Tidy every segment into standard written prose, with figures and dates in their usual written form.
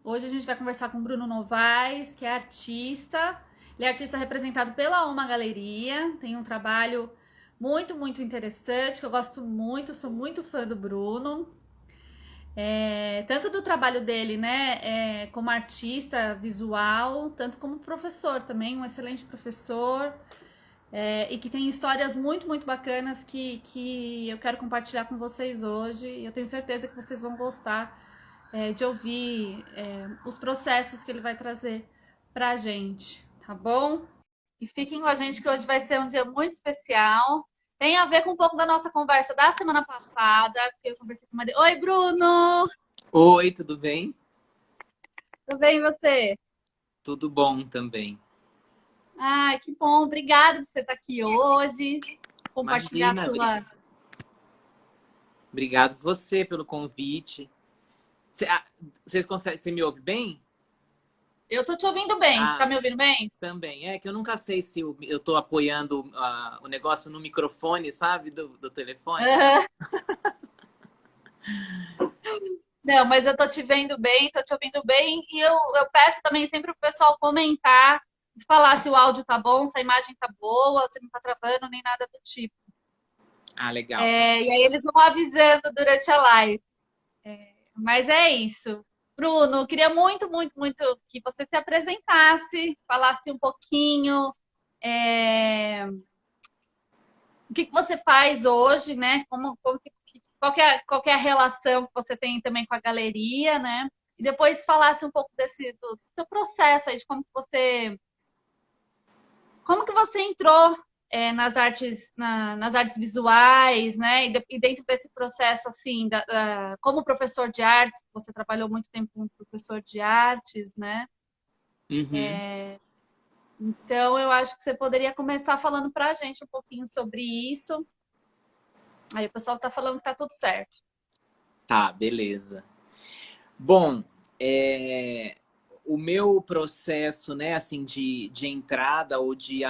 Hoje a gente vai conversar com o Bruno Novaes, que é artista. Ele é artista representado pela Uma Galeria. Tem um trabalho muito interessante, que eu gosto muito, sou muito fã do Bruno. Tanto do trabalho dele, né, como artista visual, tanto como professor também, um excelente professor. E que tem histórias muito bacanas que eu quero compartilhar com vocês hoje. E eu tenho certeza que vocês vão gostar de ouvir os processos que ele vai trazer pra gente, tá bom? E fiquem com a gente que hoje vai ser um dia muito especial. Tem a ver com um pouco da nossa conversa da semana passada, porque eu conversei com a Maria. Oi, Bruno! Oi, tudo bem? Tudo bem e você? Tudo bom também. Ai, que bom. Obrigada por você estar aqui hoje, compartilhar Imagina, sua. obrigado você pelo convite. Vocês conseguem, você me ouve bem? Eu tô te ouvindo bem. Você tá Ah, me ouvindo bem? também. É que eu nunca sei se eu tô apoiando o negócio no microfone, sabe, do telefone. Aham. Não, mas eu tô te vendo bem, tô te ouvindo bem, e eu peço também sempre pro pessoal comentar, falar se o áudio tá bom, se a imagem tá boa, se não tá travando, nem nada do tipo. Ah, legal. E aí eles vão avisando durante a live. Mas é isso. Bruno, eu queria muito que você se apresentasse, falasse um pouquinho, é, o que você faz hoje, né? Qual que é a relação que você tem também com a galeria, né? E depois falasse um pouco do seu processo aí, de como que você entrou nas artes visuais, né? E dentro desse processo, assim, como professor de artes, você trabalhou muito tempo como professor de artes, né? Uhum. Então, eu acho que você poderia começar falando para a gente um pouquinho sobre isso. Aí o pessoal está falando que tá tudo certo. Tá, beleza. Bom, é, o meu processo, né, assim, de entrada ou de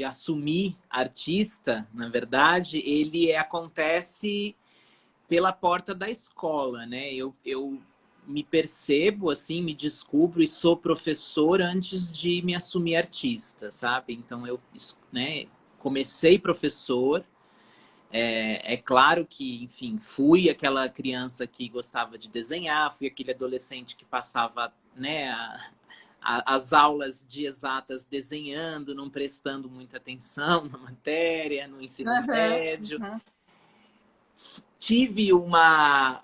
assumir artista, na verdade, acontece pela porta da escola, né? Eu me percebo, assim, me descubro e sou professor antes de me assumir artista, sabe? Então, né, comecei professor. É claro que, enfim, fui aquela criança que gostava de desenhar, fui aquele adolescente que passava, né, as aulas de exatas desenhando, não prestando muita atenção na matéria, no ensino Aham, médio. aham. Tive uma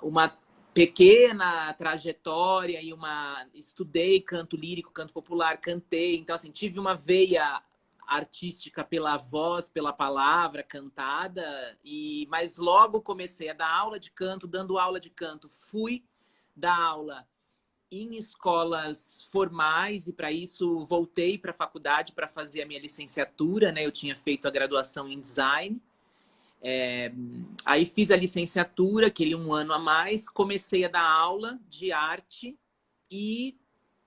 pequena trajetória e estudei canto lírico, canto popular, cantei, então assim, tive uma veia artística pela voz, pela palavra cantada, mas logo comecei a dar aula de canto, dando aula de canto, fui dar aula em escolas formais e para isso voltei para a faculdade para fazer a minha licenciatura, né? Eu tinha feito a graduação em design. Aí fiz a licenciatura, aquele um ano a mais, comecei a dar aula de arte e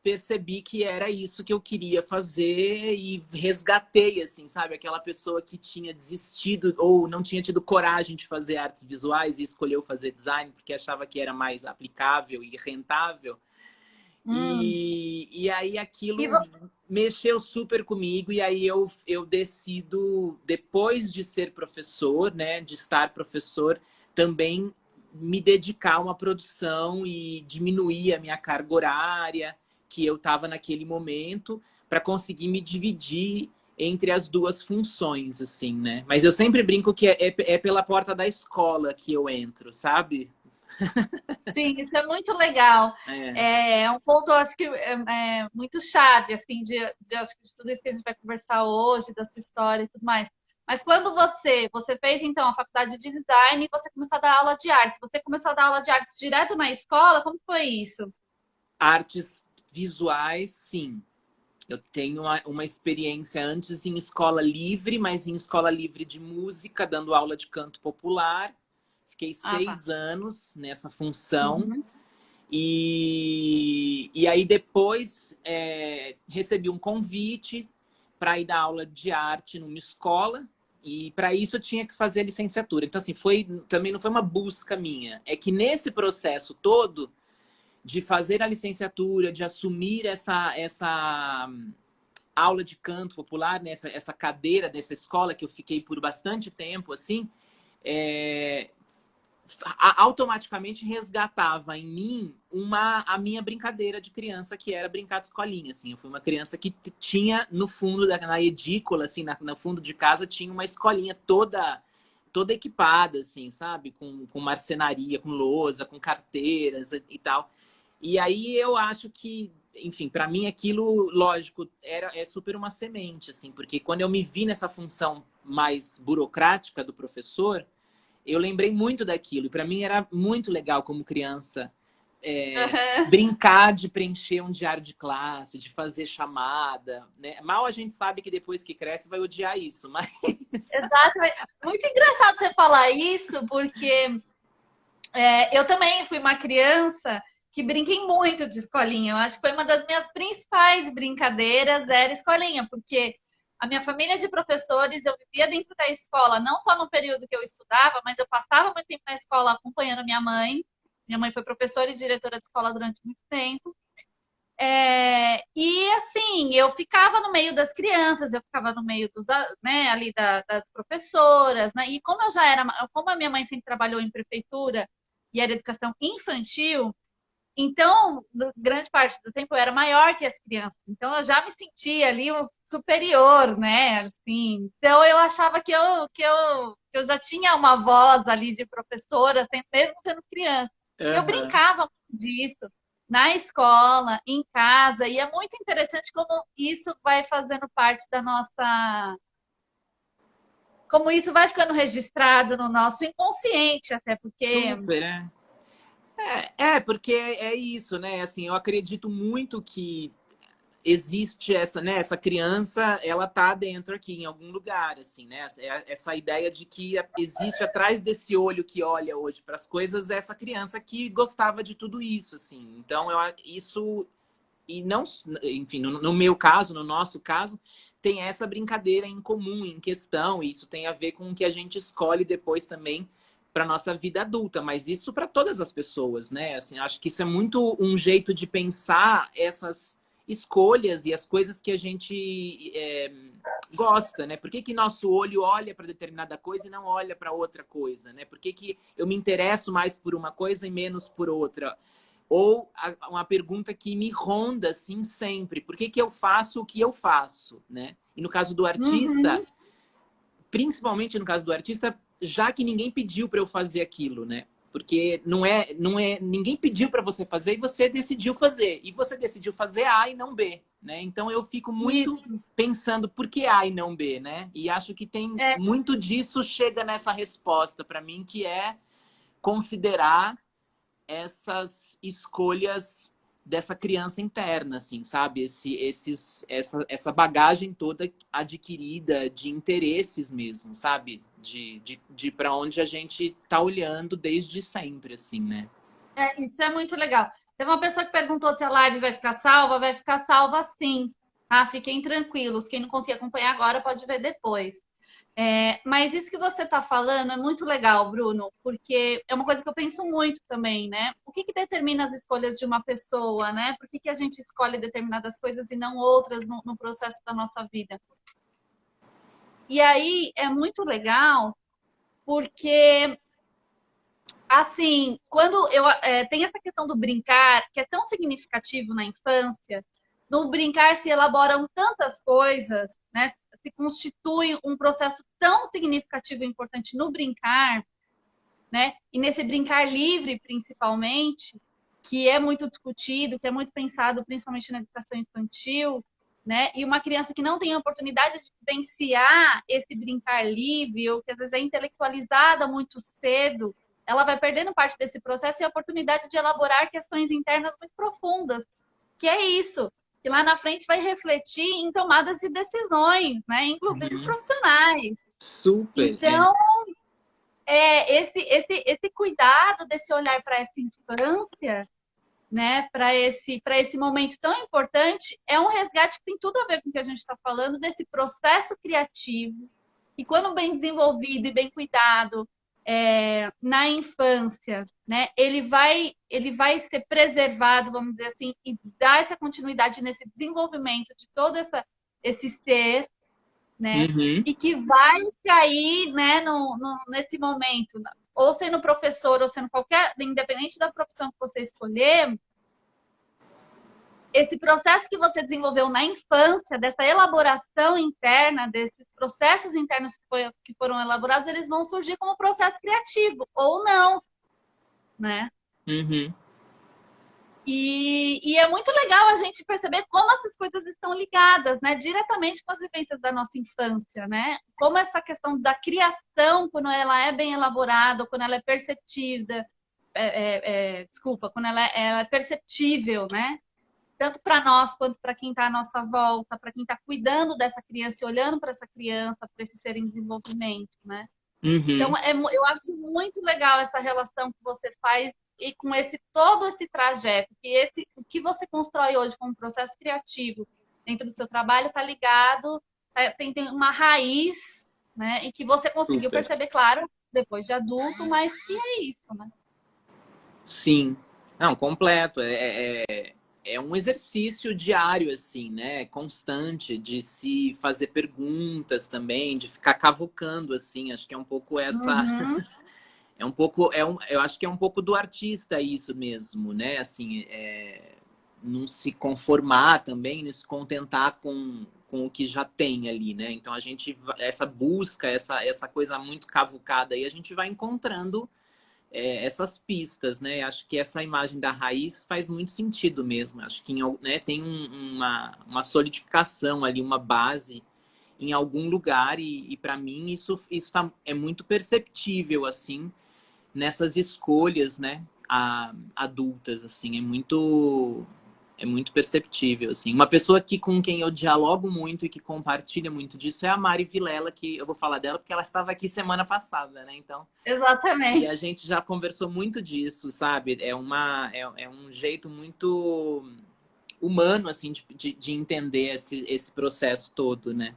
percebi que era isso que eu queria fazer e resgatei, assim, sabe? Aquela pessoa que tinha desistido ou não tinha tido coragem de fazer artes visuais e escolheu fazer design porque achava que era mais aplicável e rentável. Hum. E aí E aquilo vo- mexeu super comigo, e aí eu decido, depois de ser professor, né, de estar professor, também me dedicar a uma produção e diminuir a minha carga horária que eu estava naquele momento para conseguir me dividir entre as duas funções, assim, né? Mas eu sempre brinco que é pela porta da escola que eu entro, sabe? sim, isso é muito legal. É. É um ponto, eu acho que muito chave, assim, acho que de tudo isso que a gente vai conversar hoje, da sua história e tudo mais. Mas quando você fez, então, a faculdade de design e você começou a dar aula de artes, você começou a dar aula de artes direto na escola? Como foi isso? Artes visuais, sim. Eu tenho uma experiência antes em escola livre, mas em escola livre de música, dando aula de canto popular. Fiquei Ah, tá. 6 anos nessa função. Uhum. E aí depois recebi um convite para ir dar aula de arte numa escola. E para isso eu tinha que fazer a licenciatura. Então, assim, também não foi uma busca minha. É que nesse processo todo, de fazer a licenciatura, de assumir essa aula de canto popular, né? Essa cadeira dessa escola que eu fiquei por bastante tempo, assim, é, automaticamente resgatava em mim a minha brincadeira de criança, que era brincar de escolinha, assim. Eu fui uma criança que tinha no fundo, na edícula, assim, no fundo de casa, tinha uma escolinha toda equipada, assim, sabe? Com marcenaria, com lousa, com carteiras e tal. E aí eu acho que, enfim, para mim aquilo, lógico, é super uma semente, assim, porque quando eu me vi nessa função mais burocrática do professor, eu lembrei muito daquilo. E para mim era muito legal como criança Aham. brincar de preencher um diário de classe, de fazer chamada, né? Mal a gente sabe que depois que cresce vai odiar isso, mas Exato. Muito engraçado você falar isso, porque eu também fui uma criança que brinquei muito de escolinha. Eu acho que foi uma das minhas principais brincadeiras, era escolinha, porque a minha família de professores, eu vivia dentro da escola, não só no período que eu estudava, mas eu passava muito tempo na escola acompanhando minha mãe. Minha mãe foi professora e diretora de escola durante muito tempo. E assim, eu ficava no meio das crianças, eu ficava no meio né, ali das professoras, né? E como eu já era, como a minha mãe sempre trabalhou em prefeitura e era educação infantil, então, grande parte do tempo eu era maior que as crianças. Então eu já me sentia ali um superior, né? Assim, então eu achava que eu já tinha uma voz ali de professora, mesmo sendo criança. E eu Aham. brincava muito disso na escola, em casa, e é muito interessante como isso vai fazendo parte da nossa. Como isso vai ficando registrado no nosso inconsciente, até porque. Super, né? Porque é isso, né? Assim, eu acredito muito que existe essa, né? Essa criança, ela tá dentro aqui em algum lugar, assim, né? Essa ideia de que existe atrás desse olho que olha hoje para as coisas essa criança que gostava de tudo isso, assim. Então, isso e não, enfim, no meu caso, no nosso caso, tem essa brincadeira em comum, em questão, e isso tem a ver com o que a gente escolhe depois também para nossa vida adulta, mas isso para todas as pessoas, né? Assim, acho que isso é muito um jeito de pensar essas escolhas e as coisas que a gente gosta, né? Por que nosso olho olha para determinada coisa e não olha para outra coisa, né? Por que eu me interesso mais por uma coisa e menos por outra? Ou uma pergunta que me ronda, assim, sempre. Por que eu faço o que eu faço, né? E no caso do artista, Uhum, principalmente no caso do artista, já que ninguém pediu para eu fazer aquilo, né? Porque não é, ninguém pediu para você fazer e você decidiu fazer. E você decidiu fazer A e não B, né? Então eu fico muito isso. pensando por que A e não B, né? E acho que tem É, muito disso chega nessa resposta para mim, que é considerar essas escolhas dessa criança interna, assim, sabe? Essa bagagem toda adquirida de interesses mesmo, sabe? De para onde a gente tá olhando desde sempre, assim, né? isso é muito legal. Teve uma pessoa que perguntou se a live vai ficar salva sim, tá? Fiquem tranquilos. Quem não conseguir acompanhar agora pode ver depois. Mas isso que você está falando é muito legal, Bruno, porque é uma coisa que eu penso muito também, né? O que que determina as escolhas de uma pessoa, né? Por que que a gente escolhe determinadas coisas e não outras no processo da nossa vida? E aí é muito legal porque assim, quando tem essa questão do brincar, que é tão significativo na infância, no brincar se elaboram tantas coisas, né? Se constitui um processo tão significativo e importante no brincar, né? E nesse brincar livre, principalmente, que é muito discutido, que é muito pensado, principalmente na educação infantil, né? E uma criança que não tem a oportunidade de vivenciar esse brincar livre, ou que às vezes é intelectualizada muito cedo, ela vai perdendo parte desse processo e a oportunidade de elaborar questões internas muito profundas, que é isso, que lá na frente vai refletir em tomadas de decisões, né? Inclusive Uhum. profissionais. Super, Então, esse cuidado desse olhar para essa infância, né, para esse momento tão importante, é um resgate que tem tudo a ver com o que a gente está falando, desse processo criativo, e quando bem desenvolvido e bem cuidado, na infância, né, ele vai ser preservado, vamos dizer assim, e dar essa continuidade nesse desenvolvimento de todo esse ser, né, Uhum. e que vai cair, né, nesse momento, ou sendo professor, ou sendo qualquer, independente da profissão que você escolher, esse processo que você desenvolveu na infância, dessa elaboração interna, desses processos internos que foram elaborados, eles vão surgir como processo criativo, ou não, né? Uhum. E é muito legal a gente perceber como essas coisas estão ligadas, né? Diretamente com as vivências da nossa infância, né? Como essa questão da criação, quando ela é bem elaborada, quando ela é perceptível, desculpa, quando ela é perceptível, né? Tanto para nós quanto para quem está à nossa volta, para quem está cuidando dessa criança e olhando para essa criança, para esse ser em desenvolvimento, né? Uhum. Então, eu acho muito legal essa relação que você faz e com todo esse trajeto, o que você constrói hoje como processo criativo dentro do seu trabalho está ligado, tem uma raiz, né? E que você conseguiu Super. perceber, claro, depois de adulto, mas que é isso, né? Sim. Não, completo. É um exercício diário, assim, né? Constante, de se fazer perguntas também, de ficar cavucando, assim. Acho que é um pouco essa. Uhum. É um pouco. Eu acho que é um pouco do artista isso mesmo, né? Assim, não se conformar também, não se contentar com o que já tem ali, né? Então a gente. Essa busca, essa coisa muito cavucada aí, a gente vai encontrando essas pistas, né? Acho que essa imagem da raiz faz muito sentido mesmo. Acho que né, tem uma solidificação ali, uma base em algum lugar e para mim isso é muito perceptível assim nessas escolhas, né? Adultas assim, é muito perceptível, assim. Uma pessoa com quem eu dialogo muito e que compartilha muito disso é a Mari Vilela, que eu vou falar dela porque ela estava aqui semana passada, né? Então, e a Exatamente. gente já conversou muito disso, sabe? É um jeito muito humano, assim, de entender esse processo todo, né?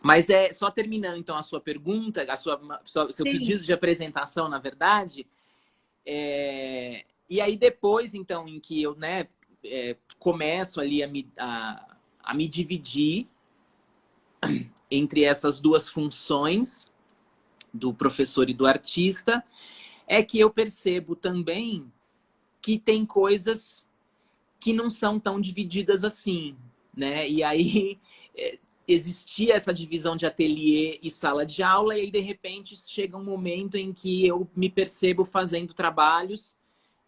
Mas só terminando, então, a sua pergunta, seu Sim. pedido de apresentação, na verdade, e aí depois, então, em que eu, né, começo ali a me dividir entre essas duas funções, do professor e do artista, é que eu percebo também que tem coisas que não são tão divididas assim, né? E aí existia essa divisão de ateliê e sala de aula, e aí de repente chega um momento em que eu me percebo fazendo trabalhos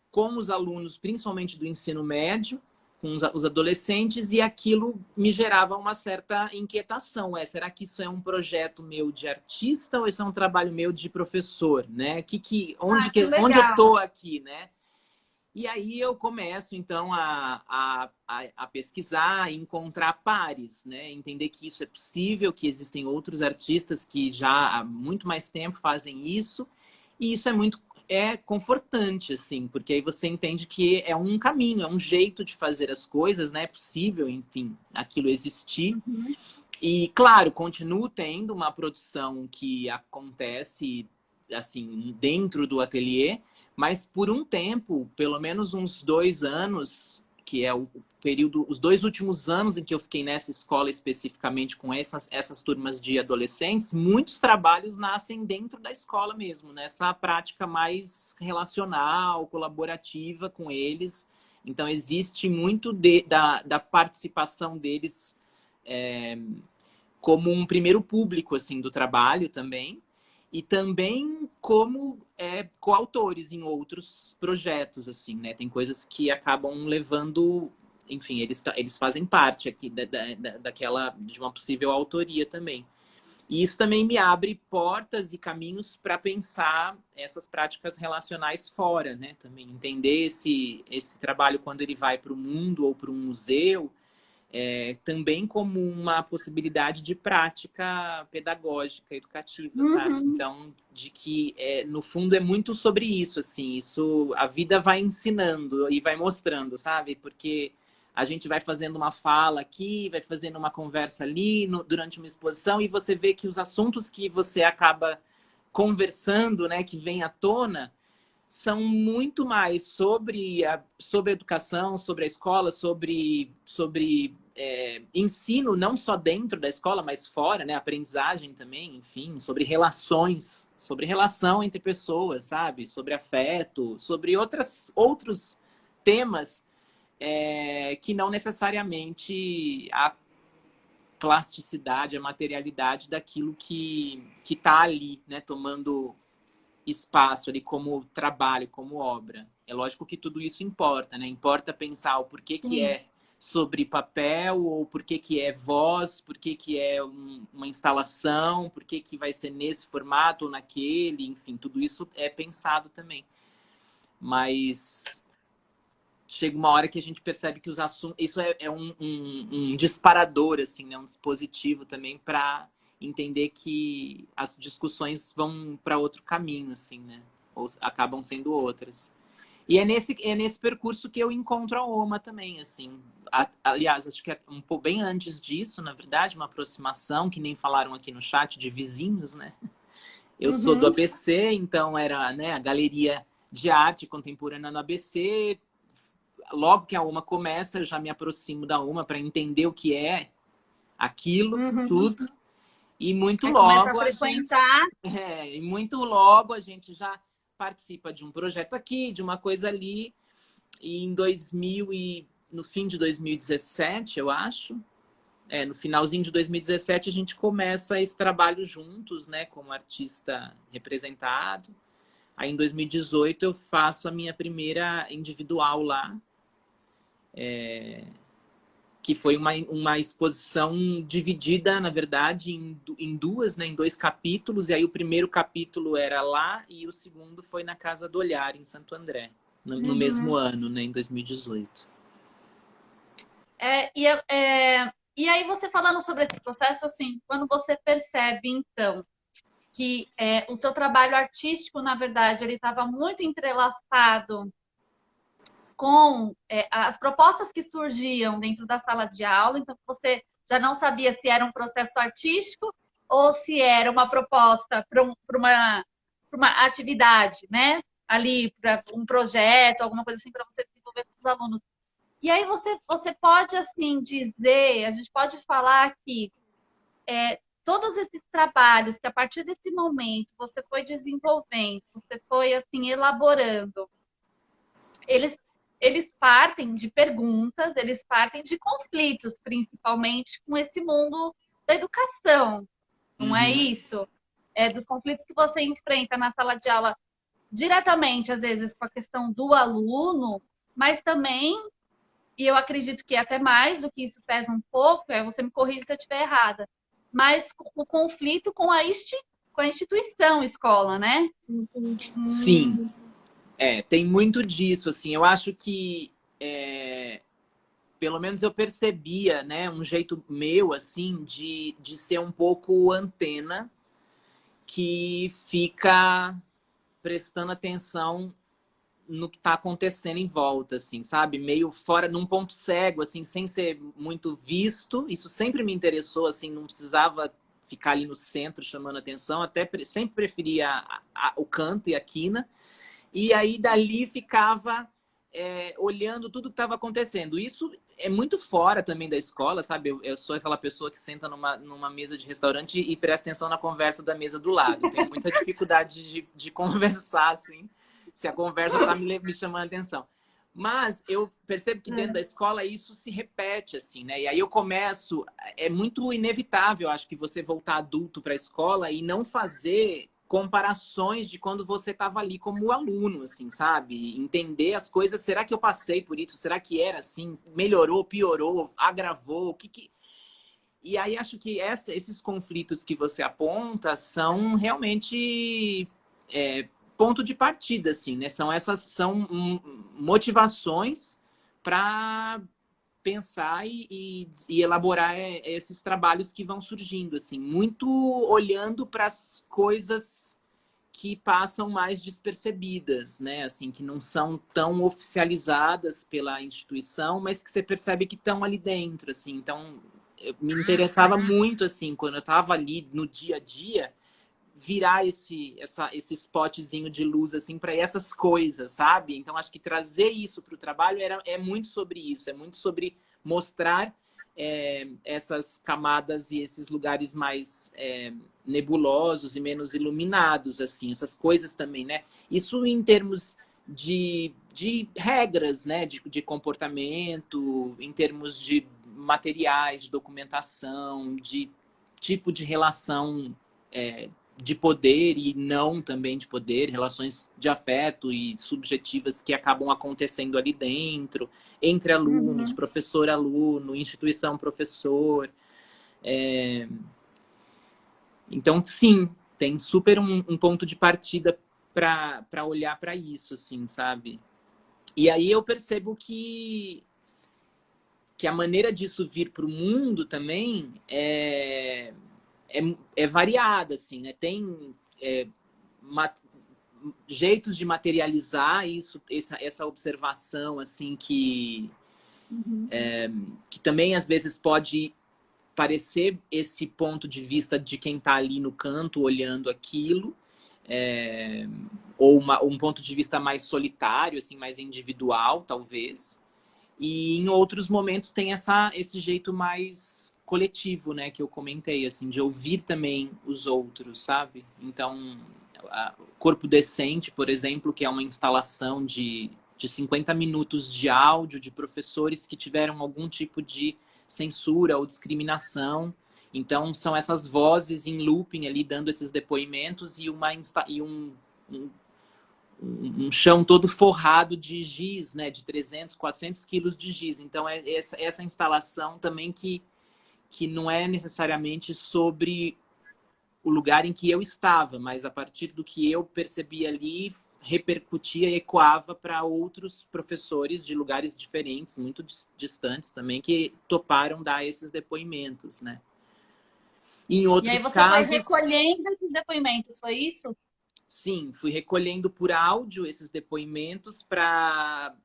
com os alunos, principalmente do ensino médio, com os adolescentes, e aquilo me gerava uma certa inquietação. Será que isso é um projeto meu de artista ou isso é um trabalho meu de professor, né? Ah, que Onde eu legal. tô aqui, né? E aí eu começo, então, a pesquisar, encontrar pares, né? Entender que isso é possível, que existem outros artistas que já há muito mais tempo fazem isso. E isso é confortante, assim, porque aí você entende que é um caminho, é um jeito de fazer as coisas, né? É possível, enfim, aquilo existir. Uhum. E, claro, continuo tendo uma produção que acontece, assim, dentro do ateliê, mas por um tempo, pelo menos uns 2 anos, que é o período, os 2 últimos anos em que eu fiquei nessa escola especificamente com essas turmas de adolescentes, muitos trabalhos nascem dentro da escola mesmo, nessa prática mais relacional, colaborativa com eles. Então, existe muito da participação deles é, como um primeiro público assim do trabalho também, e também como coautores em outros projetos, assim, né? Tem coisas que acabam levando, enfim, eles fazem parte aqui de uma possível autoria também. E isso também me abre portas e caminhos para pensar essas práticas relacionais fora, né? Também entender esse trabalho quando ele vai para o mundo ou para um museu, também como uma possibilidade de prática pedagógica, educativa, sabe? Uhum. Então, de que, no fundo, é muito sobre isso, assim. Isso, a vida vai ensinando e vai mostrando, sabe? Porque a gente vai fazendo uma fala aqui, vai fazendo uma conversa ali, durante uma exposição, e você vê que os assuntos que você acaba conversando, né, que vem à tona, são muito mais sobre a educação, sobre a escola, sobre ensino, não só dentro da escola, mas fora, né? Aprendizagem também, enfim, sobre relações, sobre relação entre pessoas, sabe? Sobre afeto, sobre outros temas que não necessariamente a plasticidade, a materialidade daquilo que está ali, né? Tomando espaço ali como trabalho, como obra. É lógico que tudo isso importa, né? Importa pensar o porquê que Sim. é sobre papel, ou porquê que é voz, porquê que é uma instalação, porquê que vai ser nesse formato ou naquele, enfim, tudo isso é pensado também. Mas chega uma hora que a gente percebe que os assuntos... Isso é um disparador, assim, né? Um dispositivo também para entender que as discussões vão para outro caminho, assim, né? Ou acabam sendo outras. E é nesse percurso que eu encontro a Oma também, assim. Aliás, acho que é um pouco bem antes disso, na verdade, uma aproximação, que nem falaram aqui no chat, de vizinhos, né? Eu sou do Uhum. ABC, então era, né, a galeria de arte contemporânea no ABC. Logo que a Oma começa, eu já me aproximo da Oma para entender o que é aquilo, Uhum. tudo. E muito Aí começa a logo a gente, frequentar. e muito logo a gente já participa de um projeto aqui, de uma coisa ali. E em 2000 e no fim de 2017, eu acho, no finalzinho de 2017 a gente começa esse trabalho juntos, né, como artista representado. Aí em 2018 eu faço a minha primeira individual lá, que foi uma exposição dividida, na verdade, em duas, né, em dois capítulos. E aí o primeiro capítulo era lá e o segundo foi na Casa do Olhar, em Santo André, no mesmo Uhum. ano, né, em 2018. E aí você falando sobre esse processo, assim, quando você percebe, então, que o seu trabalho artístico, na verdade, ele estava muito entrelaçado com as propostas que surgiam dentro da sala de aula, então você já não sabia se era um processo artístico ou se era uma proposta para uma atividade, né? Ali, para um projeto, alguma coisa assim, para você desenvolver com os alunos. E aí você pode, assim, dizer, a gente pode falar que todos esses trabalhos que a partir desse momento você foi desenvolvendo, você foi, assim, elaborando, eles, eles partem de perguntas, eles partem de conflitos, principalmente com esse mundo da educação, não é Uhum. isso? Dos conflitos que você enfrenta na sala de aula diretamente, às vezes, com a questão do aluno, mas também, e eu acredito que até mais do que isso pesa um pouco, você me corrige se eu estiver errada, mas o conflito com a instituição escola, né? Sim, tem muito disso, assim. Eu acho que, pelo menos eu percebia, né, um jeito meu, assim, de ser um pouco antena, que fica prestando atenção no que está acontecendo em volta, assim, sabe? Meio fora, num ponto cego, assim, sem ser muito visto. Isso sempre me interessou, assim, não precisava ficar ali no centro chamando atenção, até sempre preferia o canto e a quina. E aí dali ficava olhando tudo que estava acontecendo. Isso é muito fora também da escola, sabe? Eu sou aquela pessoa que senta numa mesa de restaurante e presta atenção na conversa da mesa do lado. Eu tenho muita dificuldade de conversar, assim, se a conversa está me chamando a atenção. Mas eu percebo que dentro da escola isso se repete, assim, né? E aí eu começo... É muito inevitável, acho, que você voltar adulto para a escola e não fazer comparações de quando você estava ali como aluno, assim, sabe? Entender as coisas, será que eu passei por isso? Será que era assim? Melhorou, piorou, agravou? O que... E aí acho que esses conflitos que você aponta são realmente ponto de partida, assim, né? São motivações para pensar e elaborar esses trabalhos que vão surgindo, assim, muito olhando para as coisas que passam mais despercebidas, né? Assim, que não são tão oficializadas pela instituição, mas que você percebe que estão ali dentro, assim. Então, me interessava muito, assim, quando eu estava ali no dia a dia, virar esse spotzinho de luz assim para essas coisas, sabe? Então acho que trazer isso para o trabalho é muito sobre isso, é muito sobre mostrar essas camadas e esses lugares mais nebulosos e menos iluminados, assim, essas coisas também, né? Isso em termos de regras, né? De comportamento, em termos de materiais, de documentação, de tipo de relação de poder e não também de poder, relações de afeto e subjetivas que acabam acontecendo ali dentro, entre alunos, Uhum. professor-aluno, instituição-professor. Então, sim, tem super um ponto de partida para olhar para isso, assim, sabe? E aí eu percebo que a maneira disso vir para o mundo também é variada, assim, né? Tem jeitos de materializar isso, essa observação, assim, Uhum. que também às vezes pode parecer esse ponto de vista de quem está ali no canto olhando aquilo, ou um ponto de vista mais solitário, assim, mais individual, talvez. E em outros momentos tem esse jeito mais coletivo, né, que eu comentei, assim, de ouvir também os outros, sabe? Então, Corpo Decente, por exemplo, que é uma instalação de 50 minutos de áudio de professores que tiveram algum tipo de censura ou discriminação. Então, são essas vozes em looping ali, dando esses depoimentos e um chão todo forrado de giz, né, de 300, 400 quilos de giz. Então, é essa instalação também que não é necessariamente sobre o lugar em que eu estava, mas a partir do que eu percebi ali, repercutia e ecoava para outros professores de lugares diferentes, muito distantes também, que toparam dar esses depoimentos, né? E em E aí outros você foi casos, recolhendo esses depoimentos, foi isso? sim, fui recolhendo por áudio esses depoimentos para,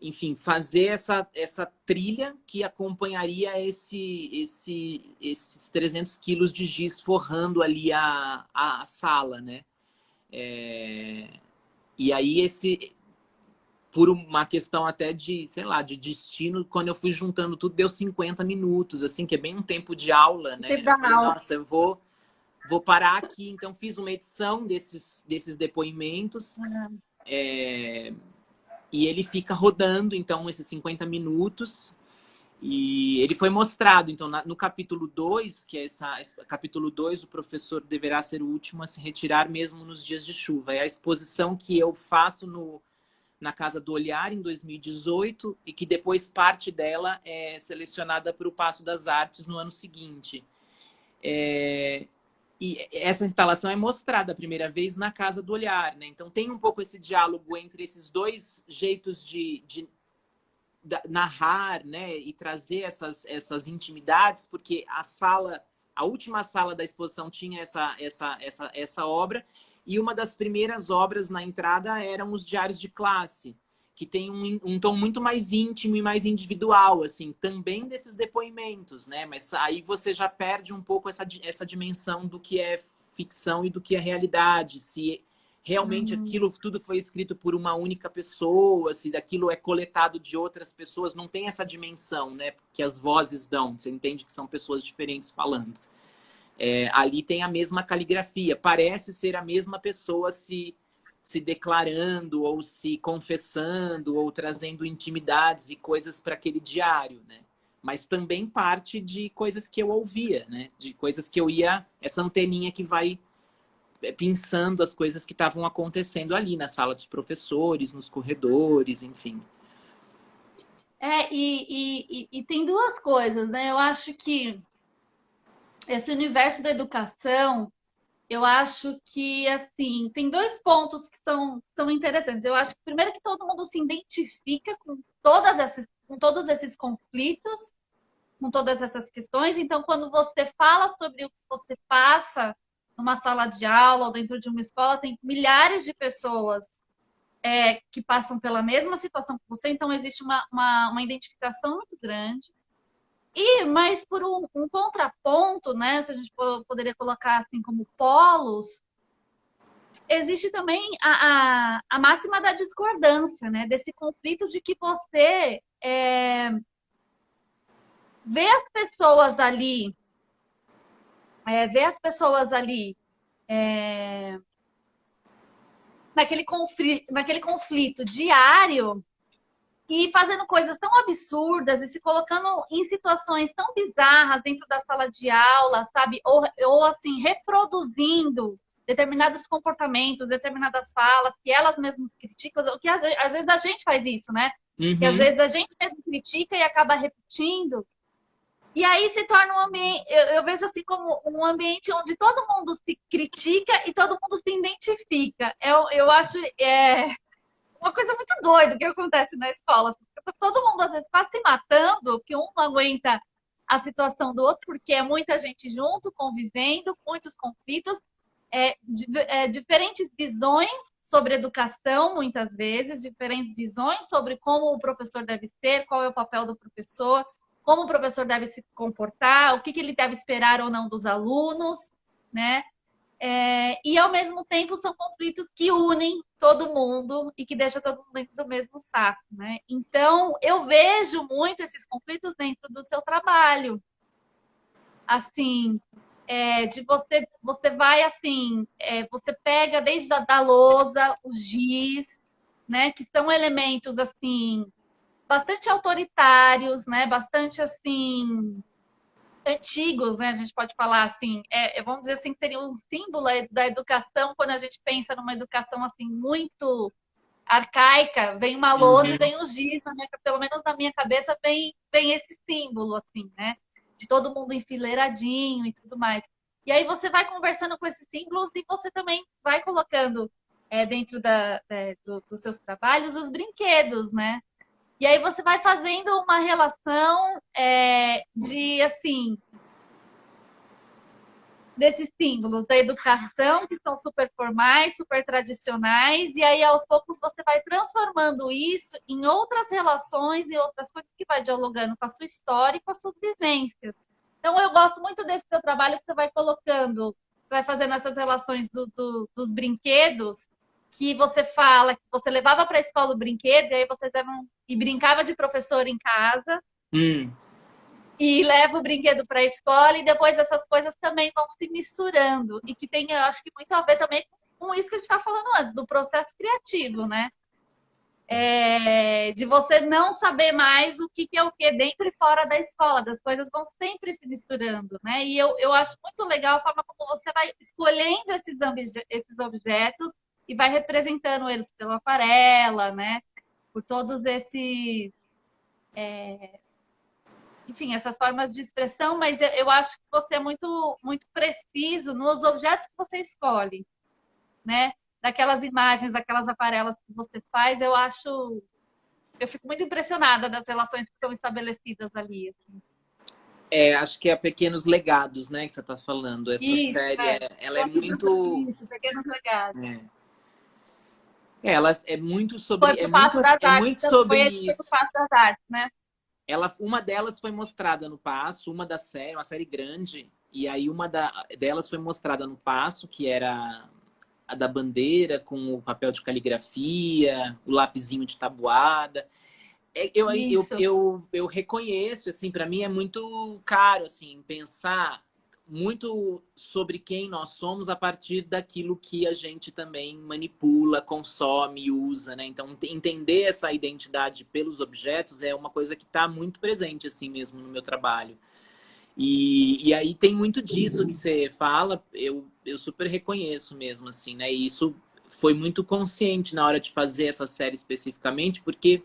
enfim, fazer essa trilha que acompanharia esses 300 quilos de giz forrando ali a sala, né? E aí por uma questão até de, sei lá, de destino, quando eu fui juntando tudo, deu 50 minutos, assim, que é bem um tempo de aula, Você né? Eu dá falei, aula. nossa, eu vou parar aqui. Então, fiz uma edição desses depoimentos, e ele fica rodando, então, esses 50 minutos. E ele foi mostrado, então, no capítulo 2, que é esse capítulo 2, o professor deverá ser o último a se retirar mesmo nos dias de chuva. É a exposição que eu faço na Casa do Olhar, em 2018, e que depois parte dela é selecionada para o Paço das Artes no ano seguinte. E essa instalação é mostrada a primeira vez na Casa do Olhar, né? Então tem um pouco esse diálogo entre esses dois jeitos de narrar, né, e trazer essas intimidades, porque a última sala da exposição tinha essa obra, e uma das primeiras obras na entrada eram os diários de classe, que tem um tom muito mais íntimo e mais individual, assim, também desses depoimentos, né? Mas aí você já perde um pouco essa dimensão do que é ficção e do que é realidade, se realmente Uhum. aquilo tudo foi escrito por uma única pessoa, se aquilo é coletado de outras pessoas, não tem essa dimensão, né? Que as vozes dão, você entende que são pessoas diferentes falando. Ali tem a mesma caligrafia, parece ser a mesma pessoa se declarando, ou se confessando, ou trazendo intimidades e coisas para aquele diário, né? Mas também parte de coisas que eu ouvia, né? De coisas que eu ia, essa anteninha que vai pensando as coisas que estavam acontecendo ali na sala dos professores, nos corredores, enfim. E tem duas coisas, né? Eu acho que esse universo da educação, eu acho que, assim, tem dois pontos que são interessantes. Eu acho que, primeiro, que todo mundo se identifica com todos esses conflitos, com todas essas questões. Então, quando você fala sobre o que você passa numa sala de aula ou dentro de uma escola, tem milhares de pessoas que passam pela mesma situação que você, então existe uma identificação muito grande. Mas por um contraponto, né? Se a gente poderia colocar assim como polos, existe também a máxima da discordância, né? Desse conflito de que você vê as pessoas ali, vê as pessoas ali naquele conflito diário e fazendo coisas tão absurdas e se colocando em situações tão bizarras dentro da sala de aula, sabe? Ou assim, reproduzindo determinados comportamentos, determinadas falas que elas mesmas criticam, o que às vezes a gente faz isso, né? Que às Uhum. vezes a gente mesmo critica e acaba repetindo. E aí se torna um ambiente, eu vejo assim como um ambiente onde todo mundo se critica e todo mundo se identifica. Eu acho uma coisa muito doida que acontece na escola. Todo mundo às vezes está se matando, que um não aguenta a situação do outro, porque é muita gente junto, convivendo, muitos conflitos, diferentes visões sobre educação, muitas vezes, diferentes visões sobre como o professor deve ser, qual é o papel do professor, como o professor deve se comportar, o que ele deve esperar ou não dos alunos, né? E ao mesmo tempo são conflitos que unem todo mundo e que deixam todo mundo dentro do mesmo saco, né? Então eu vejo muito esses conflitos dentro do seu trabalho, assim, de você vai assim, você pega desde a da lousa, o giz, né? Que são elementos assim bastante autoritários, né? Bastante assim antigos, né? A gente pode falar assim, vamos dizer assim, que seria um símbolo da educação quando a gente pensa numa educação assim muito arcaica, vem uma lousa e Uhum. vem o giz, pelo menos na minha cabeça vem esse símbolo assim, né? De todo mundo enfileiradinho e tudo mais. E aí você vai conversando com esses símbolos e você também vai colocando dentro dos seus trabalhos os brinquedos, né? E aí você vai fazendo uma relação de assim desses símbolos da educação, que são super formais, super tradicionais, e aí aos poucos você vai transformando isso em outras relações e outras coisas que vai dialogando com a sua história e com as suas vivências. Então eu gosto muito desse seu trabalho que você vai colocando, você vai fazendo essas relações dos brinquedos, que você fala que você levava para a escola o brinquedo, e aí você e brincava de professor em casa, Hum. e leva o brinquedo para a escola e depois essas coisas também vão se misturando e que tem, eu acho que muito a ver também com isso que a gente está falando antes, do processo criativo, né? De você não saber mais o que é o que dentro e fora da escola, das coisas vão sempre se misturando, né? E eu acho muito legal a forma como você vai escolhendo esses objetos e vai representando eles pela aquarela, né? Por todos esses enfim, essas formas de expressão, mas eu acho que você é muito preciso nos objetos que você escolhe, né? Daquelas imagens, daquelas aquarelas que você faz, eu fico muito impressionada das relações que são estabelecidas ali. Assim. Acho que é Pequenos Legados, né, que você está falando. Essa Isso, série, ela é Só que muito... isso, pequenos legados. É, ela é muito Foi sobre... pro Passo das É Artes, muito sobre foi esse que foi pro isso. Passo das Artes, né? Uma delas foi mostrada no Passo, uma da série, uma série grande, e aí delas foi mostrada no Passo, que era a da bandeira, com o papel de caligrafia, o lapisinho de tabuada. Isso. Eu reconheço, assim, para mim é muito caro, assim, pensar muito sobre quem nós somos a partir daquilo que a gente também manipula, consome e usa, né? Então, entender essa identidade pelos objetos é uma coisa que está muito presente, assim, mesmo no meu trabalho. E aí tem muito disso que você fala, eu super reconheço mesmo, assim, né? E isso foi muito consciente na hora de fazer essa série especificamente, porque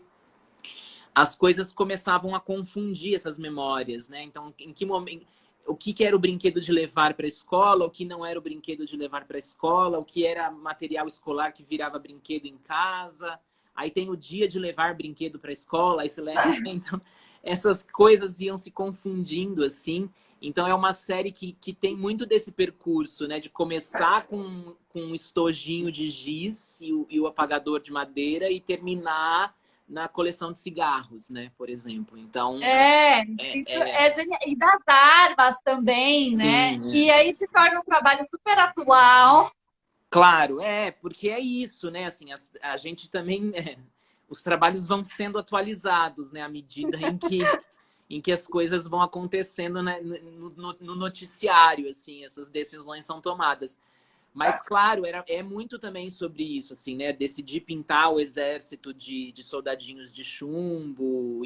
as coisas começavam a confundir essas memórias, né? Então, em que momento, o que era o brinquedo de levar para a escola, o que não era o brinquedo de levar para a escola, o que era material escolar que virava brinquedo em casa. Aí tem o dia de levar brinquedo para a escola, aí você leva. Então, essas coisas iam se confundindo assim. Então, é uma série que tem muito desse percurso, né? De começar com um estojinho de giz e o apagador de madeira e terminar na coleção de cigarros, né? Por exemplo. Então, Isso é genial. E das armas também, né? sim, E aí se torna um trabalho super atual. claro, porque é isso, né? Assim, a gente também, os trabalhos vão sendo atualizados, né? À medida em que as coisas vão acontecendo, né? No noticiário, assim, essas decisões são tomadas. Mas, claro, é muito também sobre isso, assim, né? Decidir pintar o exército de soldadinhos de chumbo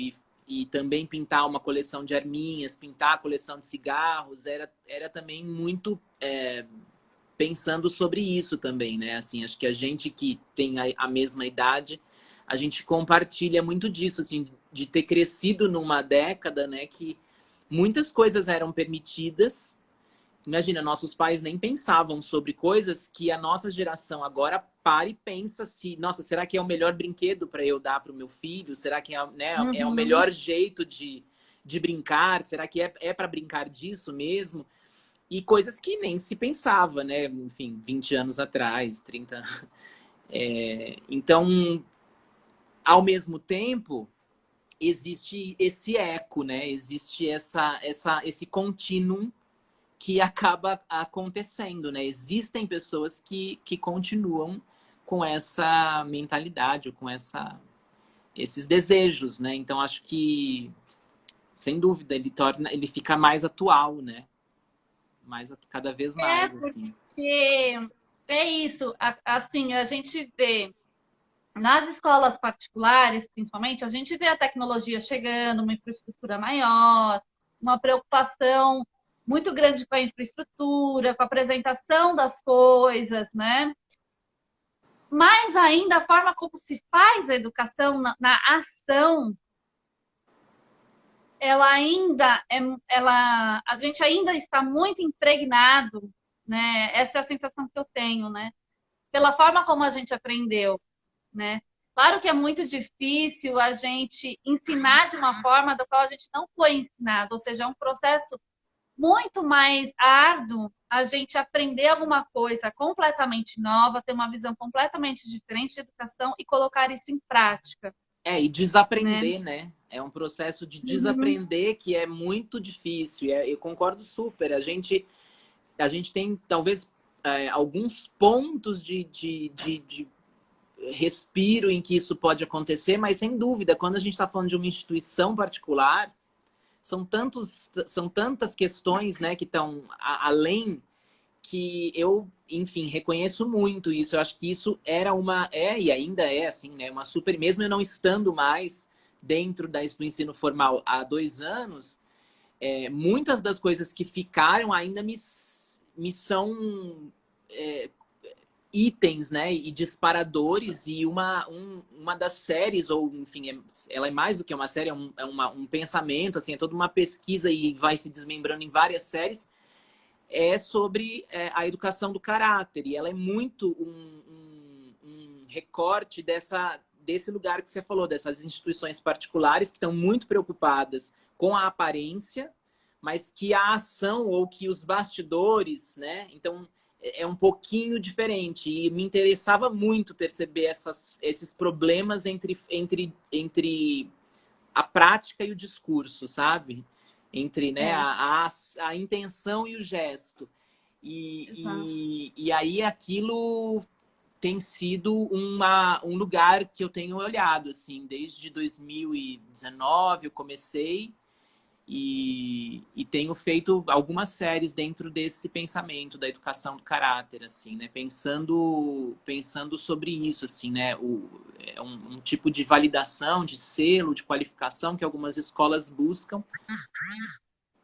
e também pintar uma coleção de arminhas, pintar a coleção de cigarros, era também muito pensando sobre isso também, né? Assim, acho que a gente que tem a mesma idade, a gente compartilha muito disso, assim, de ter crescido numa década, né? Que muitas coisas eram permitidas. Imagina, nossos pais nem pensavam sobre coisas que a nossa geração agora para e pensa se, nossa, será que é o melhor brinquedo para eu dar para o meu filho? Será que é o Uhum. melhor jeito de brincar? Será que é para brincar disso mesmo? E coisas que nem se pensava, né? Enfim, 20 anos atrás, 30 anos. Então, ao mesmo tempo, existe esse eco, né? Existe esse contínuo que acaba acontecendo, né? Existem pessoas que continuam com essa mentalidade, ou com esses desejos, né? Então, acho que, sem dúvida, ele fica mais atual, né? Cada vez mais, assim. Porque é isso, assim, a gente vê nas escolas particulares, principalmente, a gente vê a tecnologia chegando, uma infraestrutura maior, uma preocupação muito grande com a infraestrutura, com a apresentação das coisas, né? Mas ainda a forma como se faz a educação na ação, ela ainda a gente ainda está muito impregnado, né? Essa é a sensação que eu tenho, né? Pela forma como a gente aprendeu, né? Claro que é muito difícil a gente ensinar de uma forma da qual a gente não foi ensinado, ou seja, é um processo muito mais árduo a gente aprender alguma coisa completamente nova, ter uma visão completamente diferente de educação e colocar isso em prática, E né? desaprender, né? É um processo de Uhum. desaprender que é muito difícil. Eu concordo super. A gente tem, talvez, alguns pontos de respiro em que isso pode acontecer, mas sem dúvida, quando a gente está falando de uma instituição particular, são tantas questões, né, que estão além, que eu, enfim, reconheço muito isso. Eu acho que isso e ainda é, assim, né, uma super, mesmo eu não estando mais dentro do ensino formal há 2 anos, muitas das coisas que ficaram ainda me são itens, né, e disparadores, e uma das séries, ou enfim, ela é mais do que uma série, um pensamento, assim, é toda uma pesquisa e vai se desmembrando em várias séries, sobre a educação do caráter, e ela é muito um recorte desse lugar que você falou, dessas instituições particulares que estão muito preocupadas com a aparência, mas que a ação ou que os bastidores, né? Então, é um pouquinho diferente. E me interessava muito perceber esses problemas entre a prática e o discurso, sabe? Entre, né, É, a intenção e o gesto. exato. E aí aquilo tem sido um lugar que eu tenho olhado, assim, desde 2019 eu comecei e tenho feito algumas séries dentro desse pensamento da educação do caráter, assim, né? Pensando sobre isso, assim, né? É um tipo de validação, de selo, de qualificação que algumas escolas buscam,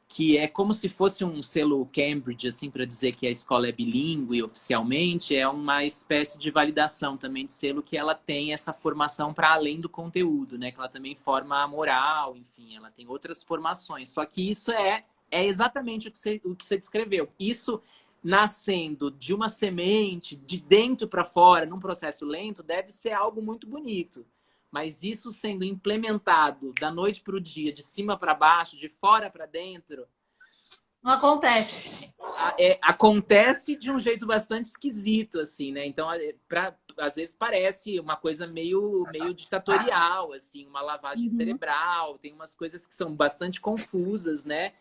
que é como se fosse um selo Cambridge, assim, para dizer que a escola é bilíngue oficialmente, é uma espécie de validação também de selo que ela tem essa formação para além do conteúdo, né? Que ela também forma a moral, enfim, ela tem outras formações. Só que isso é exatamente o que você descreveu. Isso nascendo de uma semente, de dentro para fora, num processo lento, deve ser algo muito bonito. Mas isso sendo implementado da noite para o dia, de cima para baixo, de fora para dentro, Não acontece. acontece de um jeito bastante esquisito, assim, né? Então, às vezes parece uma coisa meio ditatorial, assim, uma lavagem Uhum. cerebral, tem umas coisas que são bastante confusas, né?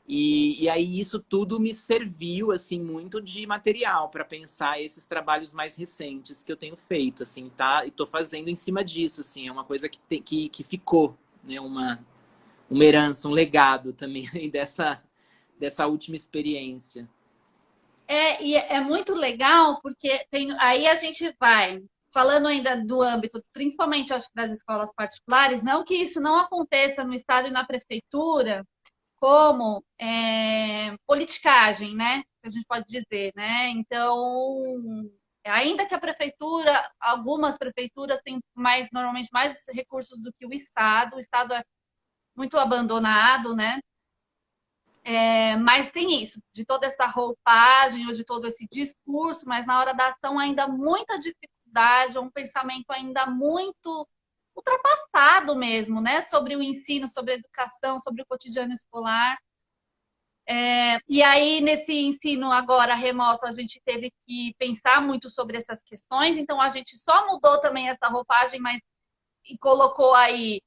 E aí isso tudo me serviu, assim, muito de material para pensar esses trabalhos mais recentes que eu tenho feito, assim, tá? E tô fazendo em cima disso, assim, é uma coisa que ficou, né? Uma herança, um legado também dessa última experiência. E é muito legal porque aí a gente vai falando ainda do âmbito, principalmente acho que das escolas particulares, não que isso não aconteça no estado e na prefeitura, como politicagem, né? Que a gente pode dizer, né? Então, ainda que a prefeitura, algumas prefeituras têm normalmente mais recursos do que o estado é muito abandonado, né? Mas tem isso, de toda essa roupagem ou de todo esse discurso, mas na hora da ação ainda muita dificuldade, um pensamento ainda muito ultrapassado mesmo, né? Sobre o ensino, sobre a educação, sobre o cotidiano escolar. E aí, nesse ensino agora remoto, a gente teve que pensar muito sobre essas questões, então a gente só mudou também essa roupagem, mas e colocou aí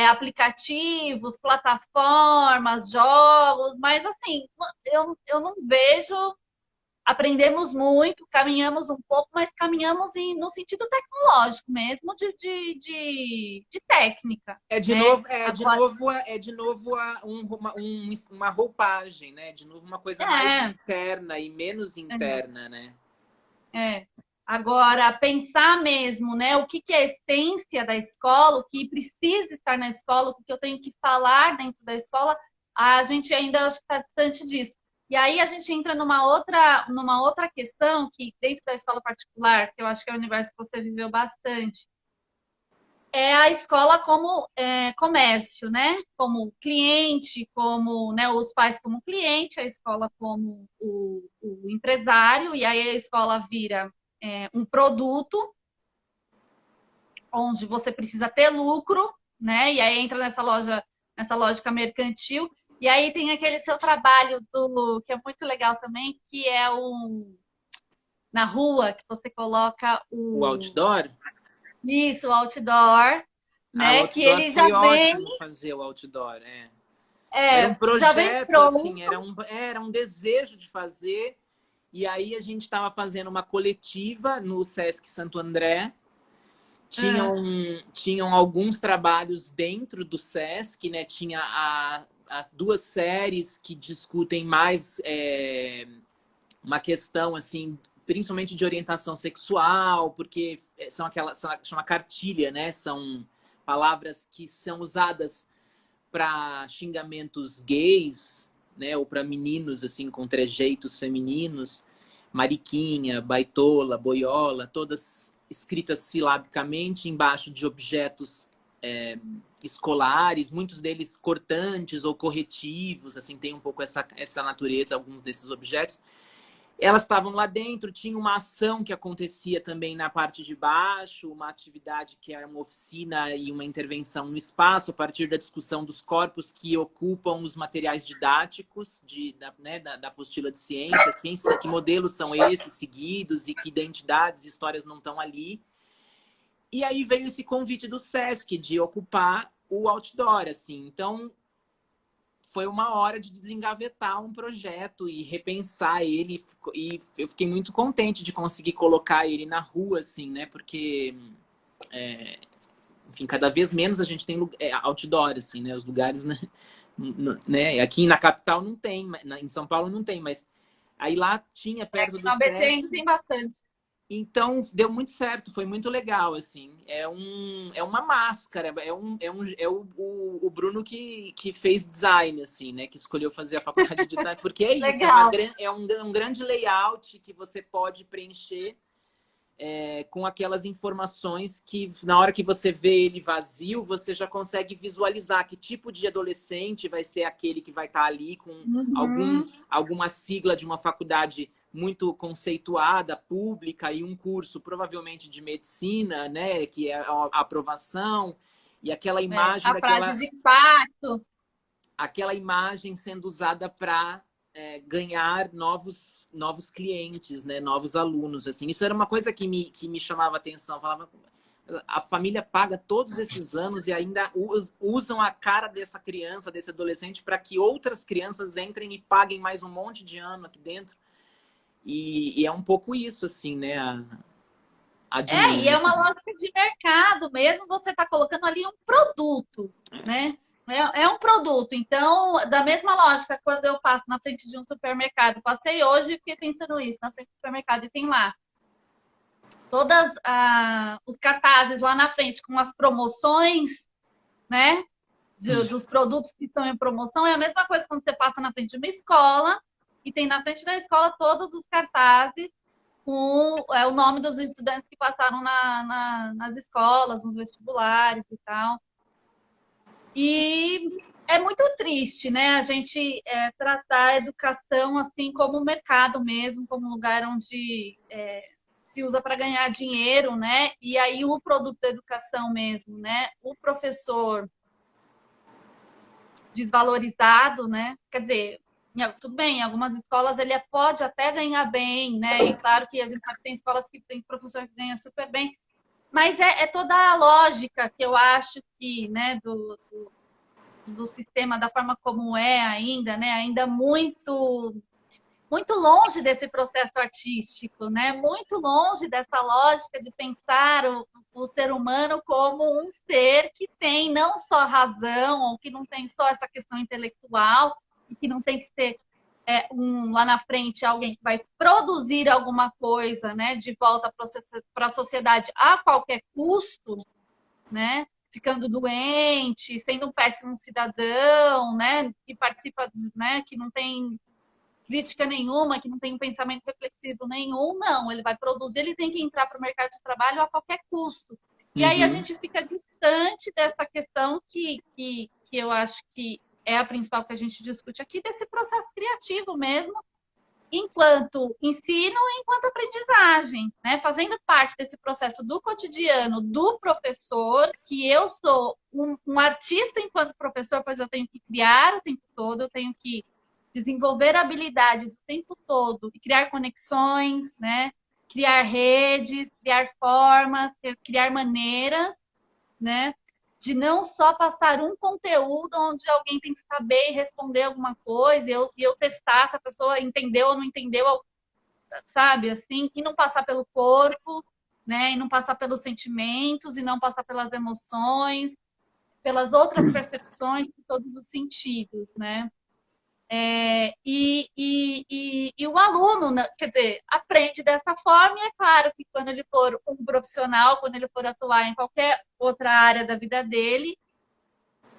aplicativos, plataformas, jogos, mas assim, eu não vejo. Aprendemos muito, caminhamos um pouco, mas caminhamos no sentido tecnológico mesmo, de técnica, É de né? novo, Agora, uma roupagem, né? De novo uma coisa mais é, externa e menos interna, né? É. Agora, pensar mesmo, né? O que que é a essência da escola, o que precisa estar na escola, o que eu tenho que falar dentro da escola, a gente ainda acho que está distante disso. E aí a gente entra numa outra questão que dentro da escola particular, que eu acho que é o universo que você viveu bastante, é a escola como comércio, né? Como cliente, como né, os pais como cliente, a escola como o empresário, e aí a escola vira um produto onde você precisa ter lucro, né? E aí entra nessa lógica mercantil. E aí tem aquele seu trabalho que é muito legal também, que é na rua, que você coloca O outdoor? o outdoor, Ah, o né? Que outdoor ele já foi vem ótimo fazer o outdoor, é. Era um já vem projeto, pronto. assim, era um desejo de fazer. E aí a gente estava fazendo uma coletiva no Sesc Santo André. Ah, Tinham alguns trabalhos dentro do Sesc, né? Tinha as duas séries que discutem mais uma questão assim, principalmente de orientação sexual, porque chama cartilha, né? São palavras que são usadas para xingamentos gays, né? Ou para meninos assim com trejeitos femininos, mariquinha, baitola, boiola, todas escritas silabicamente embaixo de objetos escolares, muitos deles cortantes ou corretivos, assim, tem um pouco essa natureza, alguns desses objetos. Elas estavam lá dentro, tinha uma ação que acontecia também na parte de baixo, uma atividade que era uma oficina e uma intervenção no espaço, a partir da discussão dos corpos que ocupam os materiais didáticos da apostila de ciências, que modelos são esses seguidos e que identidades e histórias não estão ali. E aí veio esse convite do Sesc de ocupar o outdoor, assim. Então, foi uma hora de desengavetar um projeto e repensar ele. E eu fiquei muito contente de conseguir colocar ele na rua, assim, né? Porque, enfim, cada vez menos a gente tem outdoor, assim, né? Os lugares, né? Aqui na capital não tem, em São Paulo não tem, mas aí lá tinha perto aqui do no ABC Sesc. ainda tem bastante. Então, deu muito certo, foi muito legal, assim. É uma máscara, o Bruno que fez design, assim, né? Que escolheu fazer a faculdade de design, porque é isso, Legal. um grande layout que você pode preencher com aquelas informações que, na hora que você vê ele vazio, você já consegue visualizar que tipo de adolescente vai ser aquele que vai estar ali com Uhum. alguma sigla de uma faculdade muito conceituada, pública, e um curso provavelmente de medicina, né, que é a aprovação, e aquela imagem A frase de impacto. aquela imagem sendo usada para ganhar novos clientes, né? Novos alunos, assim. Isso era uma coisa que me chamava a atenção. Eu falava, a família paga todos esses anos e ainda usam a cara dessa criança, desse adolescente, para que outras crianças entrem e paguem mais um monte de ano aqui dentro. E é um pouco isso, assim, né? A E é dinâmica. uma lógica de mercado mesmo, você está colocando ali um produto, né? É um produto. Então, da mesma lógica, quando eu passo na frente de um supermercado, passei hoje e fiquei pensando isso, na frente do supermercado, e tem lá todas os cartazes lá na frente com as promoções, né? Dos produtos que estão em promoção. É a mesma coisa quando você passa na frente de uma escola e tem na frente da escola todos os cartazes com o nome dos estudantes que passaram nas escolas, nos vestibulares e tal. E é muito triste, né? A gente tratar a educação assim como mercado mesmo, como um lugar onde se usa para ganhar dinheiro, né? E aí o produto da educação mesmo, né? O professor desvalorizado, né? Quer dizer, tudo bem, em algumas escolas ele pode até ganhar bem, né? E claro que a gente sabe que tem escolas que tem professor que ganha super bem, mas é toda a lógica que eu acho que, né, do sistema, da forma como é ainda, né? Ainda muito longe desse processo artístico, né? Muito longe dessa lógica de pensar o ser humano como um ser que tem não só razão, ou que não tem só essa questão intelectual, e que não tem que ser lá na frente alguém que vai produzir alguma coisa, né? De volta para a sociedade a qualquer custo, né? Ficando doente, sendo um péssimo cidadão, né? Que participa, né? Que não tem crítica nenhuma, que não tem um pensamento reflexivo nenhum, não. Ele vai produzir, ele tem que entrar para o mercado de trabalho a qualquer custo. E aí a Uhum. gente fica distante dessa questão que eu acho que é a principal que a gente discute aqui, desse processo criativo mesmo, enquanto ensino e enquanto aprendizagem, né? Fazendo parte desse processo do cotidiano do professor, que eu sou um artista enquanto professor, pois eu tenho que criar o tempo todo, eu tenho que desenvolver habilidades o tempo todo e criar conexões, né? Criar redes, criar formas, criar maneiras, né? De não só passar um conteúdo onde alguém tem que saber e responder alguma coisa e eu testar se a pessoa entendeu ou não entendeu, sabe? Assim, e não passar pelo corpo, né? E não passar pelos sentimentos, e não passar pelas emoções, pelas outras percepções, por todos os sentidos, né? E o aluno, né, quer dizer, aprende dessa forma, e é claro que quando ele for um profissional, quando ele for atuar em qualquer outra área da vida dele,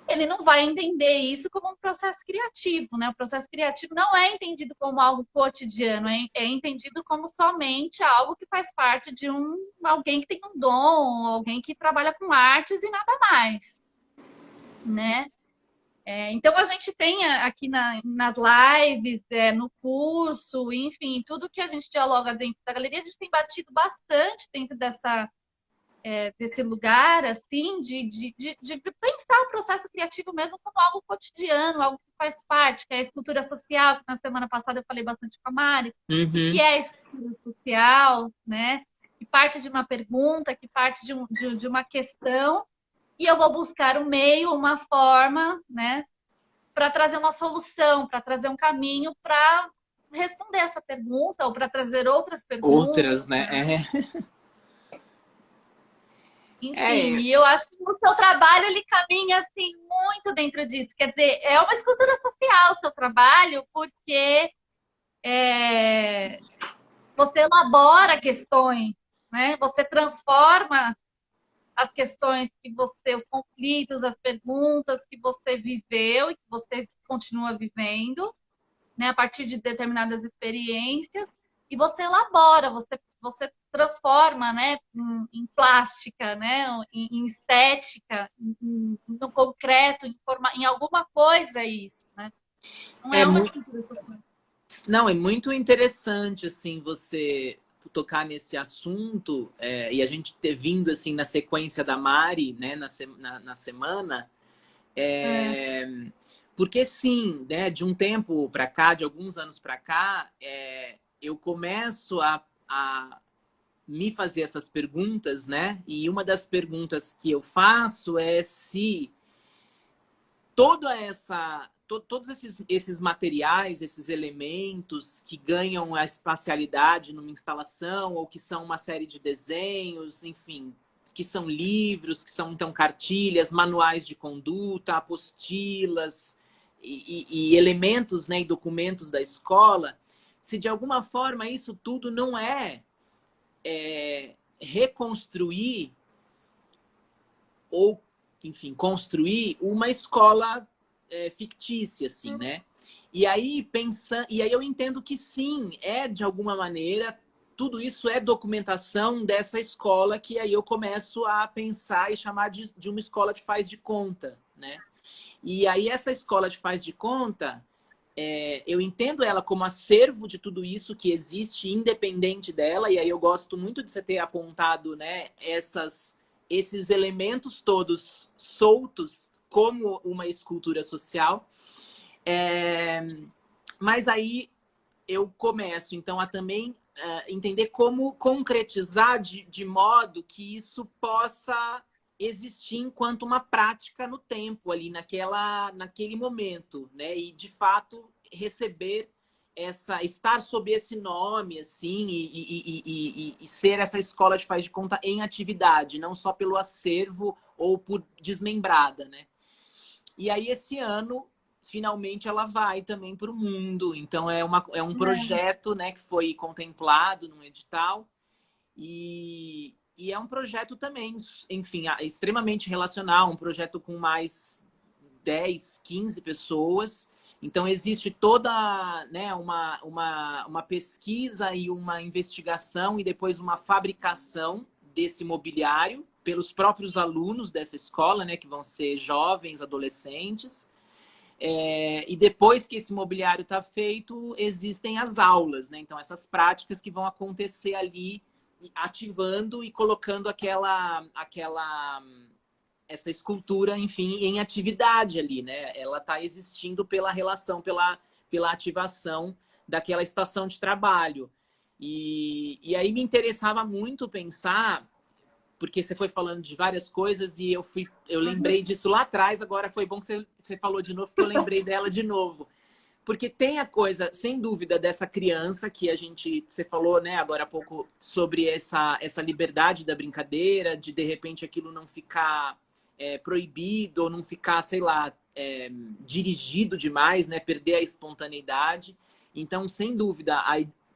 ele não vai entender isso como um processo criativo, né? O processo criativo não é entendido como algo cotidiano, é entendido como somente algo que faz parte de alguém que tem um dom, alguém que trabalha com artes e nada mais, né? Então, a gente tem aqui nas lives, no curso, enfim, tudo que a gente dialoga dentro da galeria, a gente tem batido bastante dentro desse lugar, assim, de pensar o processo criativo mesmo como algo cotidiano, algo que faz parte, que é a escultura social, que na semana passada eu falei bastante com a Mari. O que Uhum. é a escultura social, né? Que parte de uma pergunta, que parte de uma questão, e eu vou buscar um meio, uma forma, né, para trazer uma solução, para trazer um caminho para responder essa pergunta ou para trazer outras perguntas, Outras, né? né? Enfim, É, e eu acho que o seu trabalho ele caminha assim muito dentro disso. Quer dizer, é uma escultura social o seu trabalho, porque você elabora questões, né? Você transforma as questões que você, os conflitos, as perguntas que você viveu e que você continua vivendo, né, a partir de determinadas experiências, e você elabora, você transforma, né, em plástica, né, em estética, no concreto, em alguma coisa isso, né? Não é é uma muito, escultura social. não, é muito interessante assim você tocar nesse assunto e a gente ter vindo assim na sequência da Mari, né, na semana, É. é, Porque sim, né, de um tempo para cá, de alguns anos para cá, eu começo a me fazer essas perguntas, né? E uma das perguntas que eu faço é se todos esses materiais, esses elementos que ganham a espacialidade numa instalação, ou que são uma série de desenhos, enfim, que são livros, que são então cartilhas, manuais de conduta, apostilas e elementos, né, e documentos da escola, se de alguma forma isso tudo não reconstruir ou, enfim, construir uma escola fictícia, assim, né? E aí eu entendo que sim, de alguma maneira, tudo isso é documentação dessa escola, que aí eu começo a pensar e chamar de uma escola de faz de conta, né? E aí essa escola de faz de conta, eu entendo ela como acervo de tudo isso que existe independente dela, e aí eu gosto muito de você ter apontado, né, esses elementos todos soltos como uma escultura social. Mas aí eu começo, então, a também entender como concretizar de modo que isso possa existir enquanto uma prática no tempo, ali naquele momento, né? E, de fato, receber estar sob esse nome, assim, e ser essa escola de faz de conta em atividade, não só pelo acervo ou por desmembrada, né? E aí, esse ano, finalmente, ela vai também para o mundo. Então, é um projeto, né, que foi contemplado num edital. E é um projeto também, enfim, extremamente relacional, um projeto com mais 10, 15 pessoas. Então, existe toda, né, uma pesquisa e uma investigação e depois uma fabricação desse mobiliário pelos próprios alunos dessa escola, né, que vão ser jovens, adolescentes. E depois que esse mobiliário está feito, existem as aulas, né? Então, essas práticas que vão acontecer ali, ativando e colocando essa escultura, enfim, em atividade ali, né? Ela está existindo pela relação, pela ativação daquela estação de trabalho. E aí me interessava muito pensar, porque você foi falando de várias coisas e eu lembrei disso lá atrás, agora foi bom que você falou de novo, que eu lembrei dela de novo. Porque tem a coisa, sem dúvida, dessa criança que você falou, né, agora há pouco, sobre essa liberdade da brincadeira, de repente aquilo não ficar proibido, ou não ficar, sei lá, dirigido demais, né, perder a espontaneidade. Então, sem dúvida,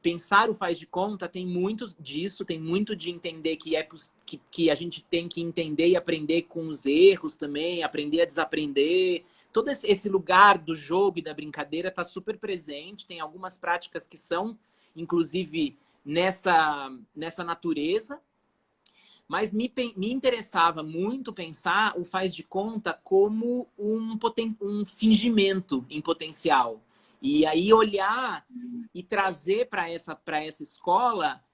pensar o faz de conta tem muito disso, tem muito de entender que a gente tem que entender e aprender com os erros também, aprender a desaprender. Todo esse lugar do jogo e da brincadeira está super presente. Tem algumas práticas que são, inclusive, nessa natureza. Mas me interessava muito pensar o faz de conta como um fingimento em potencial. E aí olhar e trazer para essa escola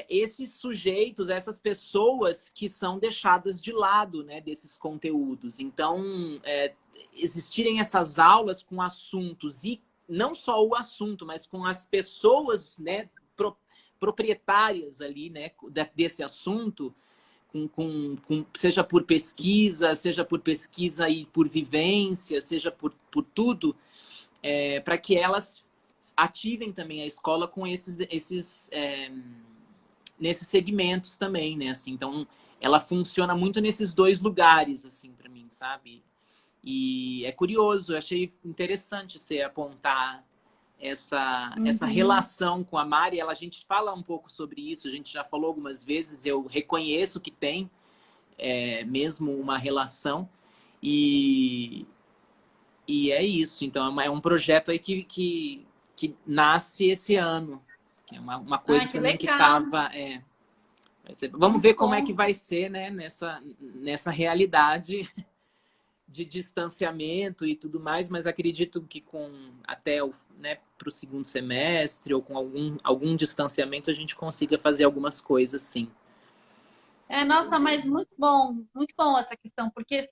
esses sujeitos, essas pessoas que são deixadas de lado, né, desses conteúdos. Então, existirem essas aulas com assuntos, e não só o assunto, mas com as pessoas, né, proprietárias ali, né, desse assunto, seja por pesquisa e por vivência, seja por tudo, para que elas ativem também a escola com nesses segmentos também, né? Assim, então, ela funciona muito nesses dois lugares, assim, para mim, sabe? E é curioso, eu achei interessante você apontar essa relação com a Mari. A gente fala um pouco sobre isso, a gente já falou algumas vezes, eu reconheço que tem mesmo uma relação. E é isso. Então, é um projeto aí que nasce esse ano. Que é uma coisa Que também que legal. estava... Vamos Muito ver como é bom. que vai ser, né? Nessa realidade de distanciamento e tudo mais, mas acredito que até né, para o segundo semestre ou com algum distanciamento a gente consiga fazer algumas coisas, sim. Nossa, mas muito bom essa questão, porque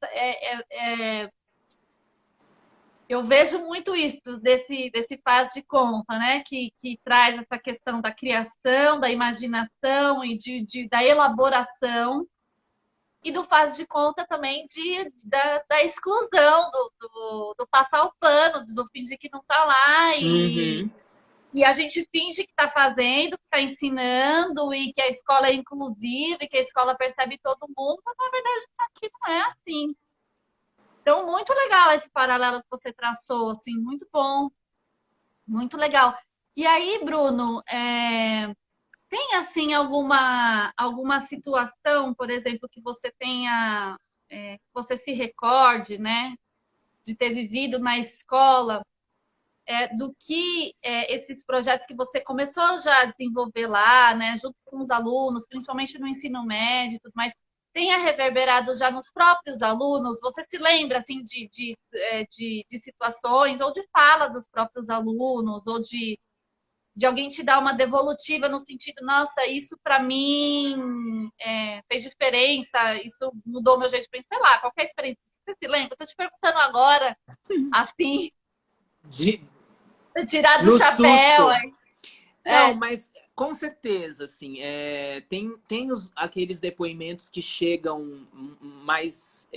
Eu vejo muito isso desse faz de conta, né? Que traz essa questão da criação, da imaginação e da elaboração, e do faz de conta também da exclusão, do passar o pano, do fingir que não tá lá Uhum. e a gente finge que está fazendo, que está ensinando e que a escola é inclusiva e que a escola percebe todo mundo, mas na verdade a gente sabe que não é assim. Então, muito legal esse paralelo que você traçou, assim, muito bom, muito legal. E aí, Bruno, tem assim alguma situação, por exemplo, que você tenha, que você se recorde, né, de ter vivido na escola, do que esses projetos que você começou já a desenvolver lá, né, junto com os alunos, principalmente no ensino médio, e tudo mais, tenha reverberado já nos próprios alunos? Você se lembra assim de situações ou de fala dos próprios alunos ou de alguém te dar uma devolutiva no sentido, nossa, isso para mim fez diferença, isso mudou meu jeito de pensar, sei lá, qualquer experiência. Você se lembra? Estou te perguntando agora, assim, De, tirar do no chapéu. susto. Não, É, mas com certeza, assim, tem aqueles depoimentos que chegam mais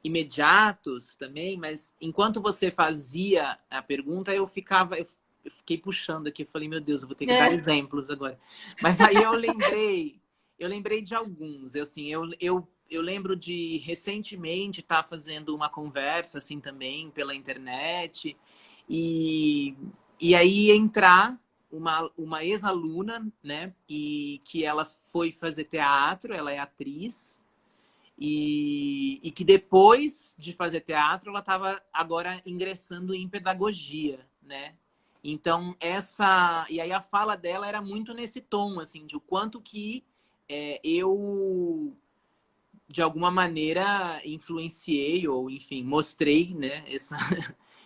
imediatos também, mas enquanto você fazia a pergunta, eu fiquei puxando aqui, eu falei, meu Deus, eu vou ter que dar é, exemplos agora. Mas aí eu lembrei de alguns, eu lembro de recentemente estar fazendo uma conversa assim também pela internet e, e aí entrar uma ex-aluna, né, e que ela foi fazer teatro, ela é atriz, e que depois de fazer teatro, ela estava agora ingressando em pedagogia, né? Então, e aí a fala dela era muito nesse tom, assim, de o quanto que eu, de alguma maneira, influenciei, ou enfim, mostrei, né,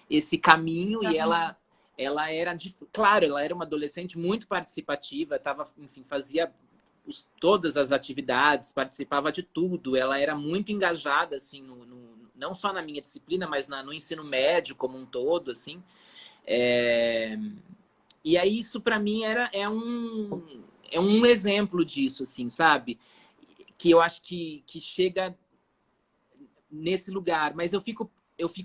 esse caminho, e ela era, claro, ela era uma adolescente muito participativa, tava, enfim, fazia todas as atividades, participava de tudo. Ela era muito engajada, assim, não só na minha disciplina, mas no ensino médio como um todo, assim. É... E aí isso para mim é um exemplo disso, assim, sabe? Que eu acho que chega nesse lugar. Mas eu fico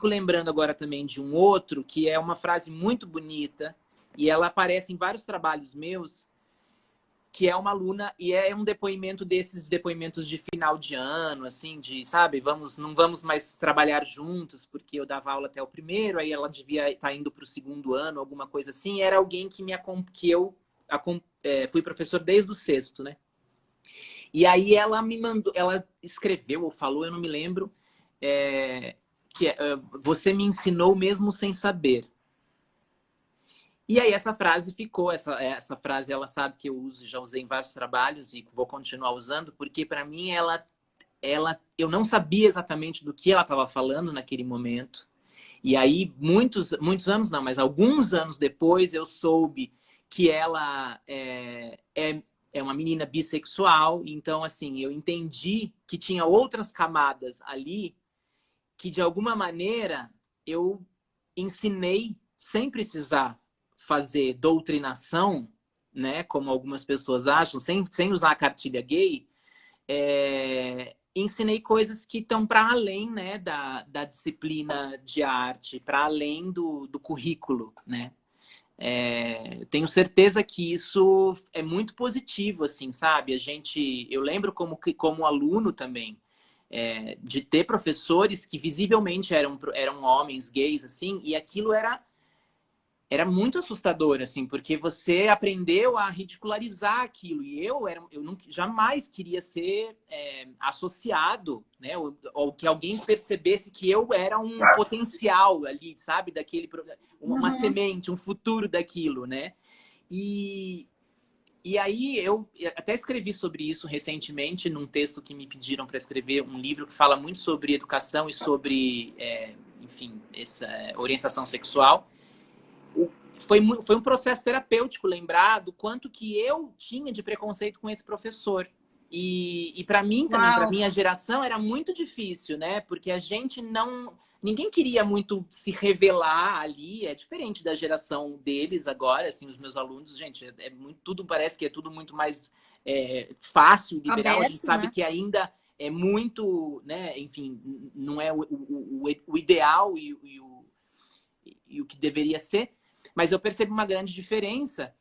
lembrando agora também de um outro, que é uma frase muito bonita, e ela aparece em vários trabalhos meus, que é uma aluna, e é um depoimento desses depoimentos de final de ano, assim, de, sabe, não vamos mais trabalhar juntos, porque eu dava aula até o primeiro, aí ela devia estar indo para o segundo ano, alguma coisa assim. Era alguém que eu fui professor desde o sexto, né? E aí ela me mandou, ela escreveu ou falou, eu não me lembro, que você me ensinou mesmo sem saber. E aí essa frase ficou, essa frase ela sabe que eu uso, já usei em vários trabalhos e vou continuar usando, porque para mim eu não sabia exatamente do que ela estava falando naquele momento. E aí muitos anos não, mas alguns anos depois eu soube que ela é uma menina bissexual. Então assim, eu entendi que tinha outras camadas ali que de alguma maneira eu ensinei sem precisar fazer doutrinação, né, como algumas pessoas acham, sem usar a cartilha gay. Ensinei coisas que estão para além, né, da disciplina de arte, para além do currículo, né? Eu tenho certeza que isso é muito positivo, assim, sabe? Eu lembro como aluno também, de ter professores que visivelmente eram homens gays, assim, e aquilo era muito assustador, assim, porque você aprendeu a ridicularizar aquilo. E eu nunca, jamais queria ser associado, né? Ou que alguém percebesse que eu era um potencial ali, sabe? Uma uhum. semente, um futuro daquilo, né? E aí eu até escrevi sobre isso recentemente num texto que me pediram para escrever, um livro que fala muito sobre educação e sobre, enfim, essa orientação sexual. Foi um processo terapêutico lembrar do quanto que eu tinha de preconceito com esse professor. E para mim também, para Uau. minha geração, era muito difícil, né? Porque a gente ninguém queria muito se revelar ali. É diferente da geração deles agora, assim, os meus alunos, gente, muito, tudo parece que é tudo muito mais fácil, liberal. A gente Aberto, sabe né? que ainda é muito, né? Enfim, não é o ideal e o que deveria ser, mas eu percebo uma grande diferença.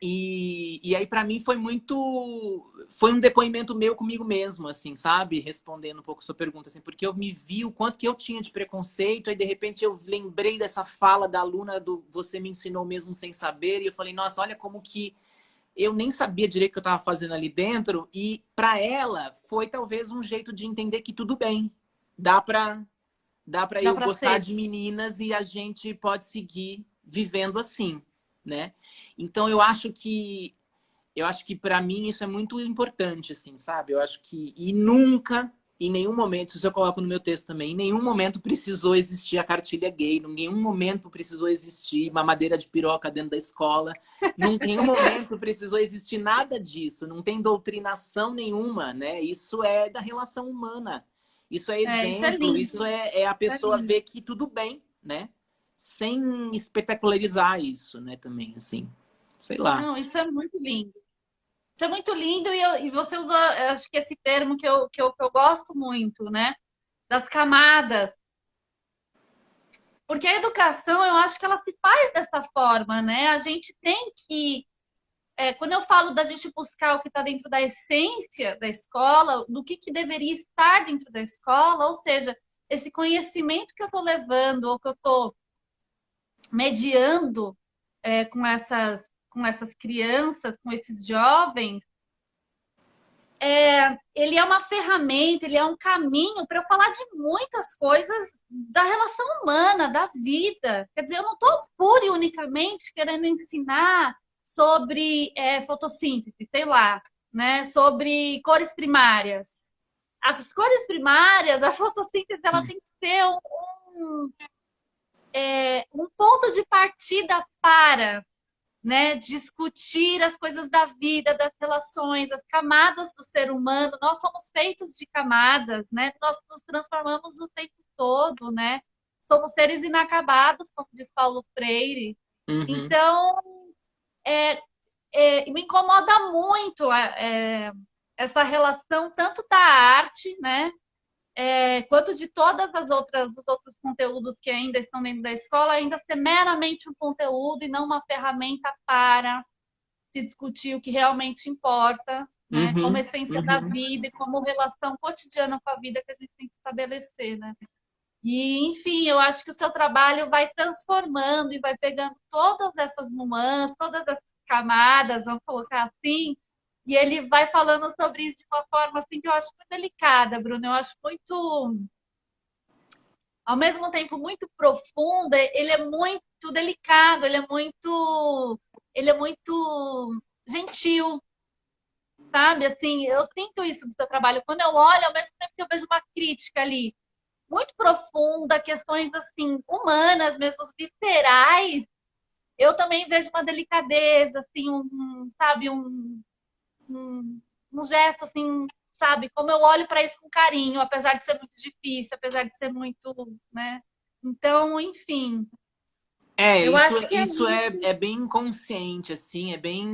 E aí, para mim, foi um depoimento meu comigo mesmo, assim, sabe? Respondendo um pouco a sua pergunta, assim, porque eu me vi o quanto que eu tinha de preconceito, aí de repente eu lembrei dessa fala da aluna do Você me ensinou mesmo sem saber, e eu falei, nossa, olha como que eu nem sabia direito o que eu estava fazendo ali dentro, e para ela foi talvez um jeito de entender que tudo bem, dá para Dá eu pra gostar ser. de meninas e a gente pode seguir vivendo assim, né? Então eu acho que para mim isso é muito importante, assim, sabe? Eu acho que e nunca em nenhum momento, isso eu coloco no meu texto também, em nenhum momento precisou existir a cartilha gay, em nenhum momento precisou existir mamadeira de piroca dentro da escola, em nenhum momento precisou existir nada disso, não tem doutrinação nenhuma, né? Isso é da relação humana. Isso é Isso é exemplo, lindo. isso é a Isso é pessoa lindo. ver que tudo bem, né? Sem espetacularizar isso, né? Também, assim, sei lá. Não, isso é muito lindo. Isso é muito lindo e você usa, eu acho que esse termo que eu gosto muito, né? Das camadas. Porque a educação, eu acho que ela se faz dessa forma, né? A gente tem que, quando eu falo da gente buscar o que está dentro da essência da escola, do que deveria estar dentro da escola, ou seja, esse conhecimento que eu estou levando, ou que eu estou mediando com essas crianças, com esses jovens, ele é uma ferramenta, ele é um caminho para eu falar de muitas coisas da relação humana, da vida. Quer dizer, eu não estou pura e unicamente querendo ensinar sobre fotossíntese, sei lá, né? Sobre cores primárias. As cores primárias, a fotossíntese, ela tem que ser um ponto de partida para, né, discutir as coisas da vida, das relações, as camadas do ser humano. Nós somos feitos de camadas, né? Nós nos transformamos o tempo todo, né? Somos seres inacabados, como diz Paulo Freire. Uhum. Então, me incomoda muito essa relação tanto da arte, né? Quanto de todas as outras os outros conteúdos que ainda estão dentro da escola, ainda ser meramente um conteúdo e não uma ferramenta para se discutir o que realmente importa, né? Como Uhum, essência da uhum. vida e como relação cotidiana com a vida que a gente tem que estabelecer, né? E, enfim, eu acho que o seu trabalho vai transformando e vai pegando todas essas nuances, todas essas camadas, vamos colocar assim, e ele vai falando sobre isso de uma forma assim que eu acho muito delicada, Bruno. Eu acho muito, ao mesmo tempo muito profunda, ele é muito delicado, ele é muito gentil, sabe? Assim, eu sinto isso do seu trabalho. Quando eu olho, ao mesmo tempo que eu vejo uma crítica ali muito profunda, questões assim humanas, mesmo viscerais, eu também vejo uma delicadeza, assim, sabe, um gesto assim, sabe, como eu olho para isso com carinho, apesar de ser muito difícil, apesar de ser muito, né? Então, enfim, É, eu isso, acho que é isso é, muito. é bem inconsciente, assim, é bem.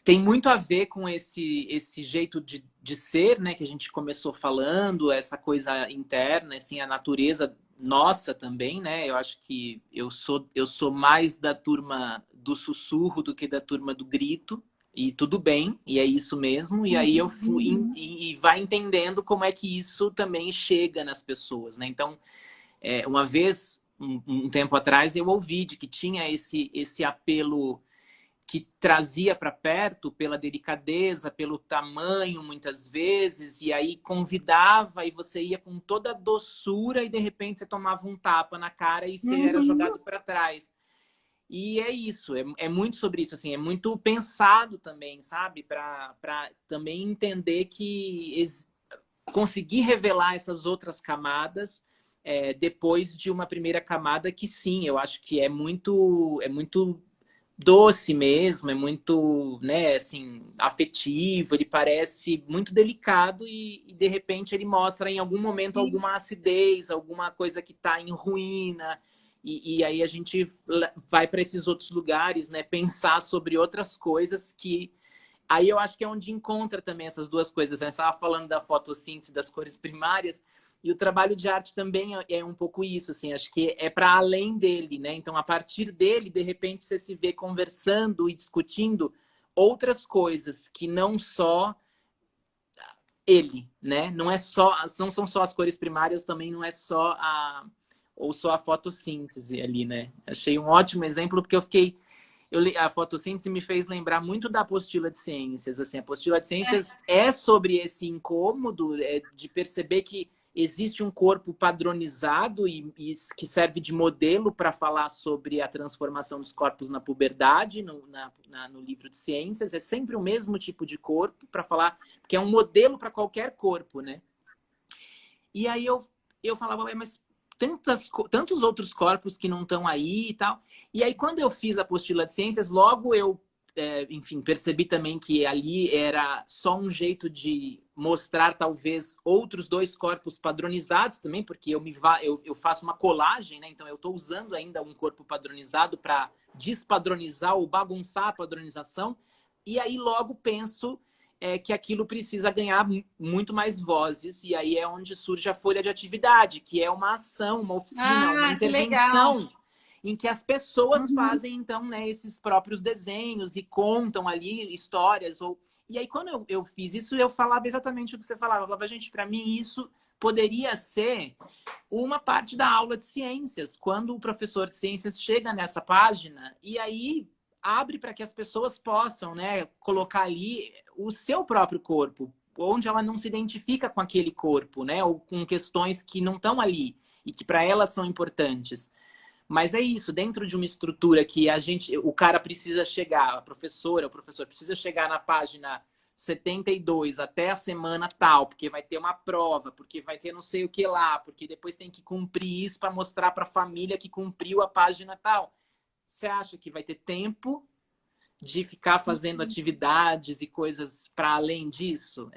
Tem muito a ver com esse jeito de ser, né, que a gente começou falando, essa coisa interna, assim, a natureza nossa também, né? Eu acho que eu sou mais da turma do sussurro do que da turma do grito, e tudo bem, e é isso mesmo. E aí eu fui Uhum. e vai entendendo como é que isso também chega nas pessoas, né? Então, uma vez, um tempo atrás, eu ouvi de que tinha esse apelo que trazia para perto pela delicadeza, pelo tamanho, muitas vezes, e aí convidava e você ia com toda a doçura e de repente você tomava um tapa na cara e você era Uhum. jogado para trás. E é isso, é muito sobre isso, assim, é muito pensado também, sabe? Para também entender que conseguir revelar essas outras camadas depois de uma primeira camada que sim, eu acho que é muito doce mesmo, é muito, né, assim, afetivo, ele parece muito delicado e de repente ele mostra em algum momento E, alguma acidez, alguma coisa que está em ruína. E aí a gente vai para esses outros lugares, né, pensar sobre outras coisas que aí eu acho que é onde encontra também essas duas coisas, né? Você estava falando da fotossíntese das cores primárias, e o trabalho de arte também é um pouco isso, assim, acho que é para além dele, né? Então, a partir dele, de repente, você se vê conversando e discutindo outras coisas que não só ele, né? Não é só, não são só as cores primárias, também não é só a ou só a fotossíntese ali, né? Achei um ótimo exemplo porque eu fiquei a fotossíntese me fez lembrar muito da apostila de ciências. Assim, a apostila de ciências é sobre esse incômodo de perceber que existe um corpo padronizado e que serve de modelo para falar sobre a transformação dos corpos na puberdade, no livro de ciências. É sempre o mesmo tipo de corpo para falar, porque é um modelo para qualquer corpo, né? E aí eu falava, mas tantos outros corpos que não estão aí e tal. E aí, quando eu fiz a apostila de ciências, logo eu, enfim, percebi também que ali era só um jeito de mostrar, talvez, outros dois corpos padronizados também, porque eu faço uma colagem, né? Então, eu estou usando ainda um corpo padronizado para despadronizar ou bagunçar a padronização. E aí, logo penso que aquilo precisa ganhar muito mais vozes, e aí é onde surge a folha de atividade, que é uma ação, uma oficina, uma que legal. intervenção em que as pessoas Uhum. fazem, então, né, esses próprios desenhos e contam ali histórias. E aí, quando eu fiz isso, eu falava exatamente o que você falava. Eu falava, gente, para mim isso poderia ser uma parte da aula de ciências, quando o professor de ciências chega nessa página e aí abre para que as pessoas possam, né, colocar ali o seu próprio corpo, onde ela não se identifica com aquele corpo, né, ou com questões que não estão ali e que para elas são importantes. Mas é isso, dentro de uma estrutura que o cara precisa chegar, a professora, o professor precisa chegar na página 72 até a semana tal, porque vai ter uma prova, porque vai ter não sei o que lá, porque depois tem que cumprir isso para mostrar para a família que cumpriu a página tal. Você acha que vai ter tempo de ficar fazendo atividades e coisas para além disso?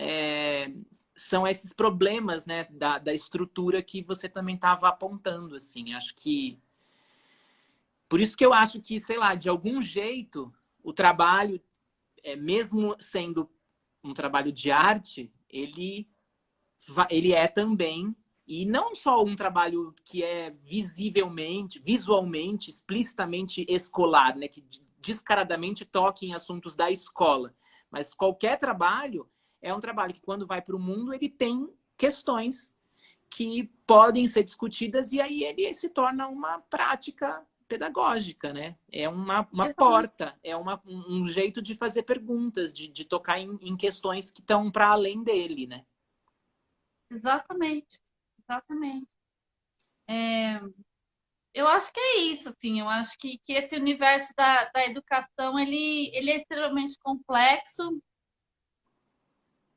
São esses problemas, né, da estrutura que você também estava apontando, assim. Acho que por isso que eu acho que, sei lá, de algum jeito, o trabalho, mesmo sendo um trabalho de arte, ele é também, e não só um trabalho que é visivelmente, visualmente, explicitamente escolar, né, que descaradamente toque em assuntos da escola, mas qualquer trabalho é um trabalho que, quando vai para o mundo, ele tem questões que podem ser discutidas e aí ele se torna uma prática pedagógica, né? É uma porta, é um jeito de fazer perguntas, de tocar em questões que estão para além dele, né? Exatamente, exatamente. Eu acho que é isso, assim. Eu acho que esse universo da educação, ele é extremamente complexo.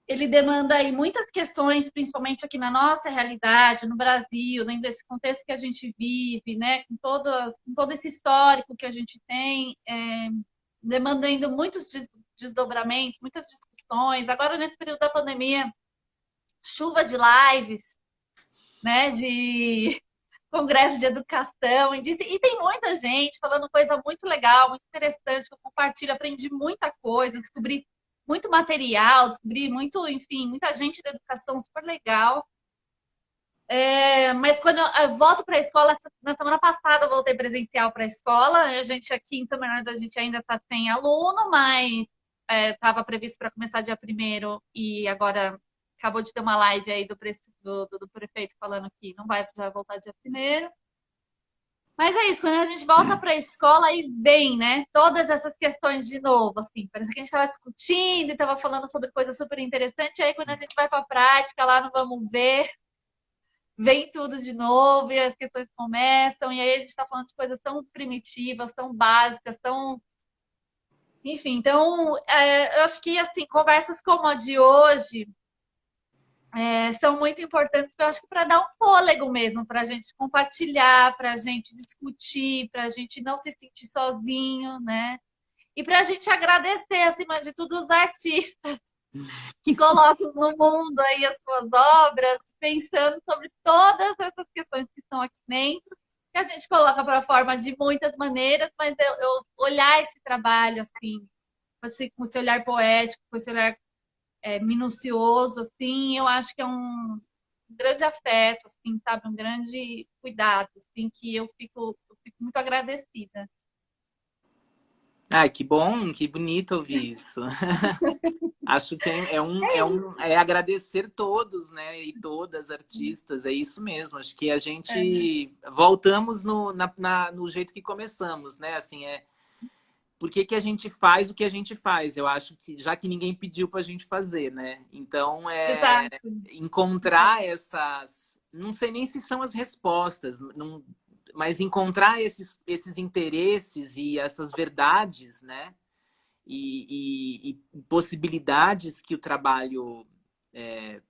Ele demanda aí muitas questões, principalmente aqui na nossa realidade, no Brasil, dentro desse contexto que a gente vive, né? Com todo esse histórico que a gente tem, demandando muitos desdobramentos, muitas discussões. Agora, nesse período da pandemia, chuva de lives, né? De congresso de educação, e tem muita gente falando coisa muito legal, muito interessante, que eu compartilho, aprendi muita coisa, descobri muito material, descobri muito, enfim, muita gente da educação super legal. Mas quando eu volto para a escola, na semana passada eu voltei presencial para a escola, a gente aqui em São Bernardo, a gente ainda está sem aluno, mas estava previsto para começar dia primeiro e agora acabou de ter uma live aí do prefeito falando que não vai já voltar dia primeiro. Mas é isso, quando a gente volta para a escola, aí vem, né? Todas essas questões de novo, assim. Parece que a gente estava discutindo e estava falando sobre coisa super interessante. Aí quando a gente vai para a prática, lá no Vamos Ver, vem tudo de novo e as questões começam. E aí a gente está falando de coisas tão primitivas, tão básicas, tão. Enfim, então, eu acho que, assim, conversas como a de hoje são muito importantes, eu acho que para dar um fôlego mesmo, para a gente compartilhar, para a gente discutir, para a gente não se sentir sozinho, né? E para a gente agradecer, acima de tudo, os artistas que colocam no mundo aí as suas obras, pensando sobre todas essas questões que estão aqui dentro, que a gente coloca para fora de muitas maneiras, mas eu olhar esse trabalho assim, com esse olhar poético, com esse olhar minucioso, assim, eu acho que é um grande afeto, assim, sabe? Um grande cuidado, assim, que eu fico muito agradecida. Ai, que bom, que bonito ouvir isso. Acho que é agradecer todos, né? E todas artistas, é isso mesmo. Acho que a É, gente voltamos no jeito que começamos, né? Assim, por que que a gente faz o que a gente faz? Eu acho que já que ninguém pediu pra gente fazer, né? Então exato. encontrar essas, não sei nem se são as respostas, não, mas encontrar esses interesses e essas verdades, né? E possibilidades que o trabalho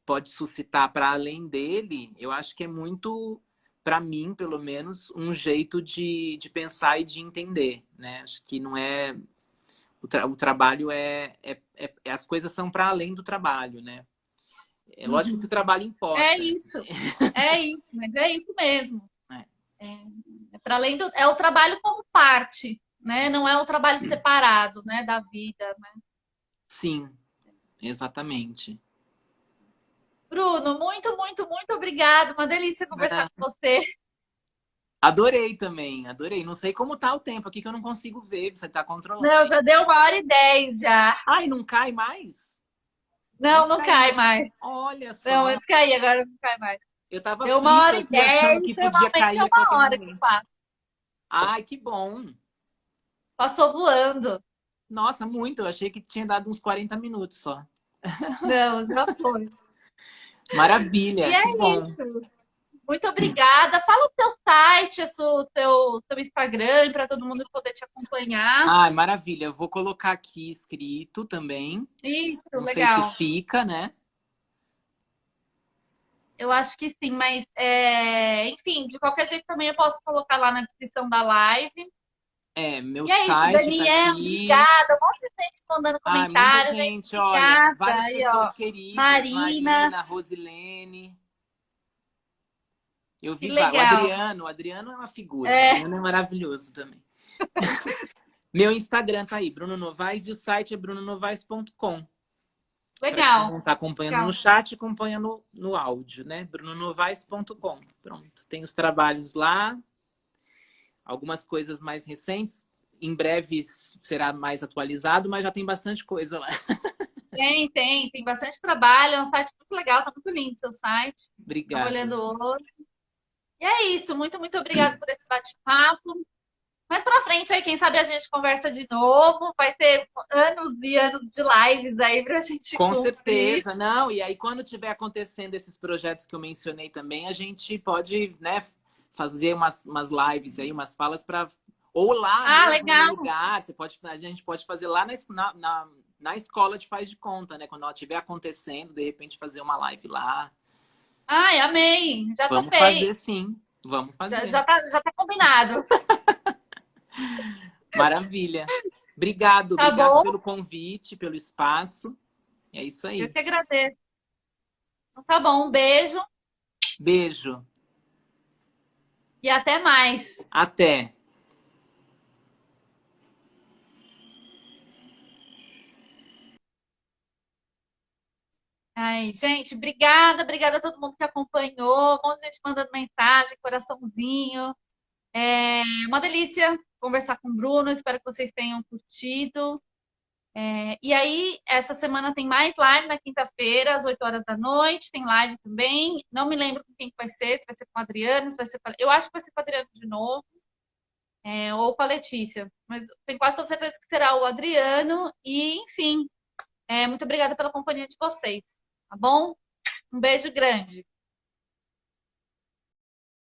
pode suscitar para além dele, eu acho que é muito, para mim, pelo menos, um jeito de pensar e de entender, né? Acho que não é... o trabalho as coisas são para além do trabalho, né? É lógico que o Uhum. trabalho É importa. isso, mas é isso mesmo. Né? Para além do, é o trabalho como parte, né? Não é o trabalho separado, né, da vida, né? Sim, exatamente. Bruno, muito, muito, muito obrigado. Uma delícia conversar com você. Adorei também, adorei. Não sei como tá o tempo aqui que eu não consigo ver, você tá controlando Não, aí. já deu 1h10 já. Ai, não cai mais? Não, Antes não cai caía. mais. Olha Não, só. antes caía, agora não cai mais. Eu tava Deu uma frito hora e aqui achando dez, que podia normalmente é cair a qualquer 1 hora que momento. passa. Ai, que bom. Passou voando. Nossa, muito. Eu achei que tinha dado uns 40 minutos só. Não, já foi. E Maravilha, é que bom. isso. Muito obrigada. Fala o seu site, o seu Instagram, para todo mundo poder te acompanhar. Ai, maravilha. Eu vou colocar aqui escrito também. Isso, Não sei se legal. fica, né? Eu acho que sim, mas enfim, de qualquer jeito também eu posso colocar lá na descrição da live. É, meu E é isso, site tá Daniel, aqui. obrigada. Um monte de gente mandando Ai, muita comentários, gente, gente, olha, obrigada. várias Aí, pessoas ó, queridas, Marina, Marina, Rosilene. Eu que vi legal. O Adriano é uma figura, o É, Adriano é maravilhoso também. Meu Instagram tá aí, Bruno Novaes, e o site é brunonovaes.com. Para quem legal, não está acompanhando no legal. chat, acompanha no áudio, né? brunonovaes.com. Pronto, tem os trabalhos lá, algumas coisas mais recentes. Em breve será mais atualizado, mas já tem bastante coisa lá. Tem bastante trabalho, é um site muito legal, tá muito lindo o seu site. Estava Obrigado. olhando hoje. E é isso, muito, muito obrigada por esse bate-papo. Mais pra frente aí, quem sabe a gente conversa de novo. Vai ter anos e anos de lives aí pra gente Com cumprir. certeza, não. E aí, quando tiver acontecendo esses projetos que eu mencionei também, a gente pode, né, fazer umas lives aí, umas falas para. Ou lá Ah, mesmo no legal. lugar, a gente pode fazer lá na escola de faz de conta, né? Quando ela estiver acontecendo, de repente fazer uma live lá. Ai, amei. Já Vamos fazer topei. sim, vamos Já, fazer. já tá combinado. Maravilha. Obrigado, Tá obrigado bom? pelo convite, pelo espaço. É isso Eu aí. que agradeço. Então, tá bom, um beijo Beijo. e até mais. Até. Ai, gente, obrigada, obrigada a todo mundo que acompanhou. Um monte de gente mandando mensagem, coraçãozinho. É uma delícia conversar com o Bruno. Espero que vocês tenham curtido. E aí, essa semana tem mais live na quinta-feira, às 8 horas da noite. Tem live também. Não me lembro com quem que vai ser, se vai ser com o Adriano, se vai ser com... Eu acho que vai ser com o Adriano de novo, ou com a Letícia. Mas tenho quase toda certeza que será o Adriano. E, enfim, muito obrigada pela companhia de vocês. Tá bom? Um beijo grande.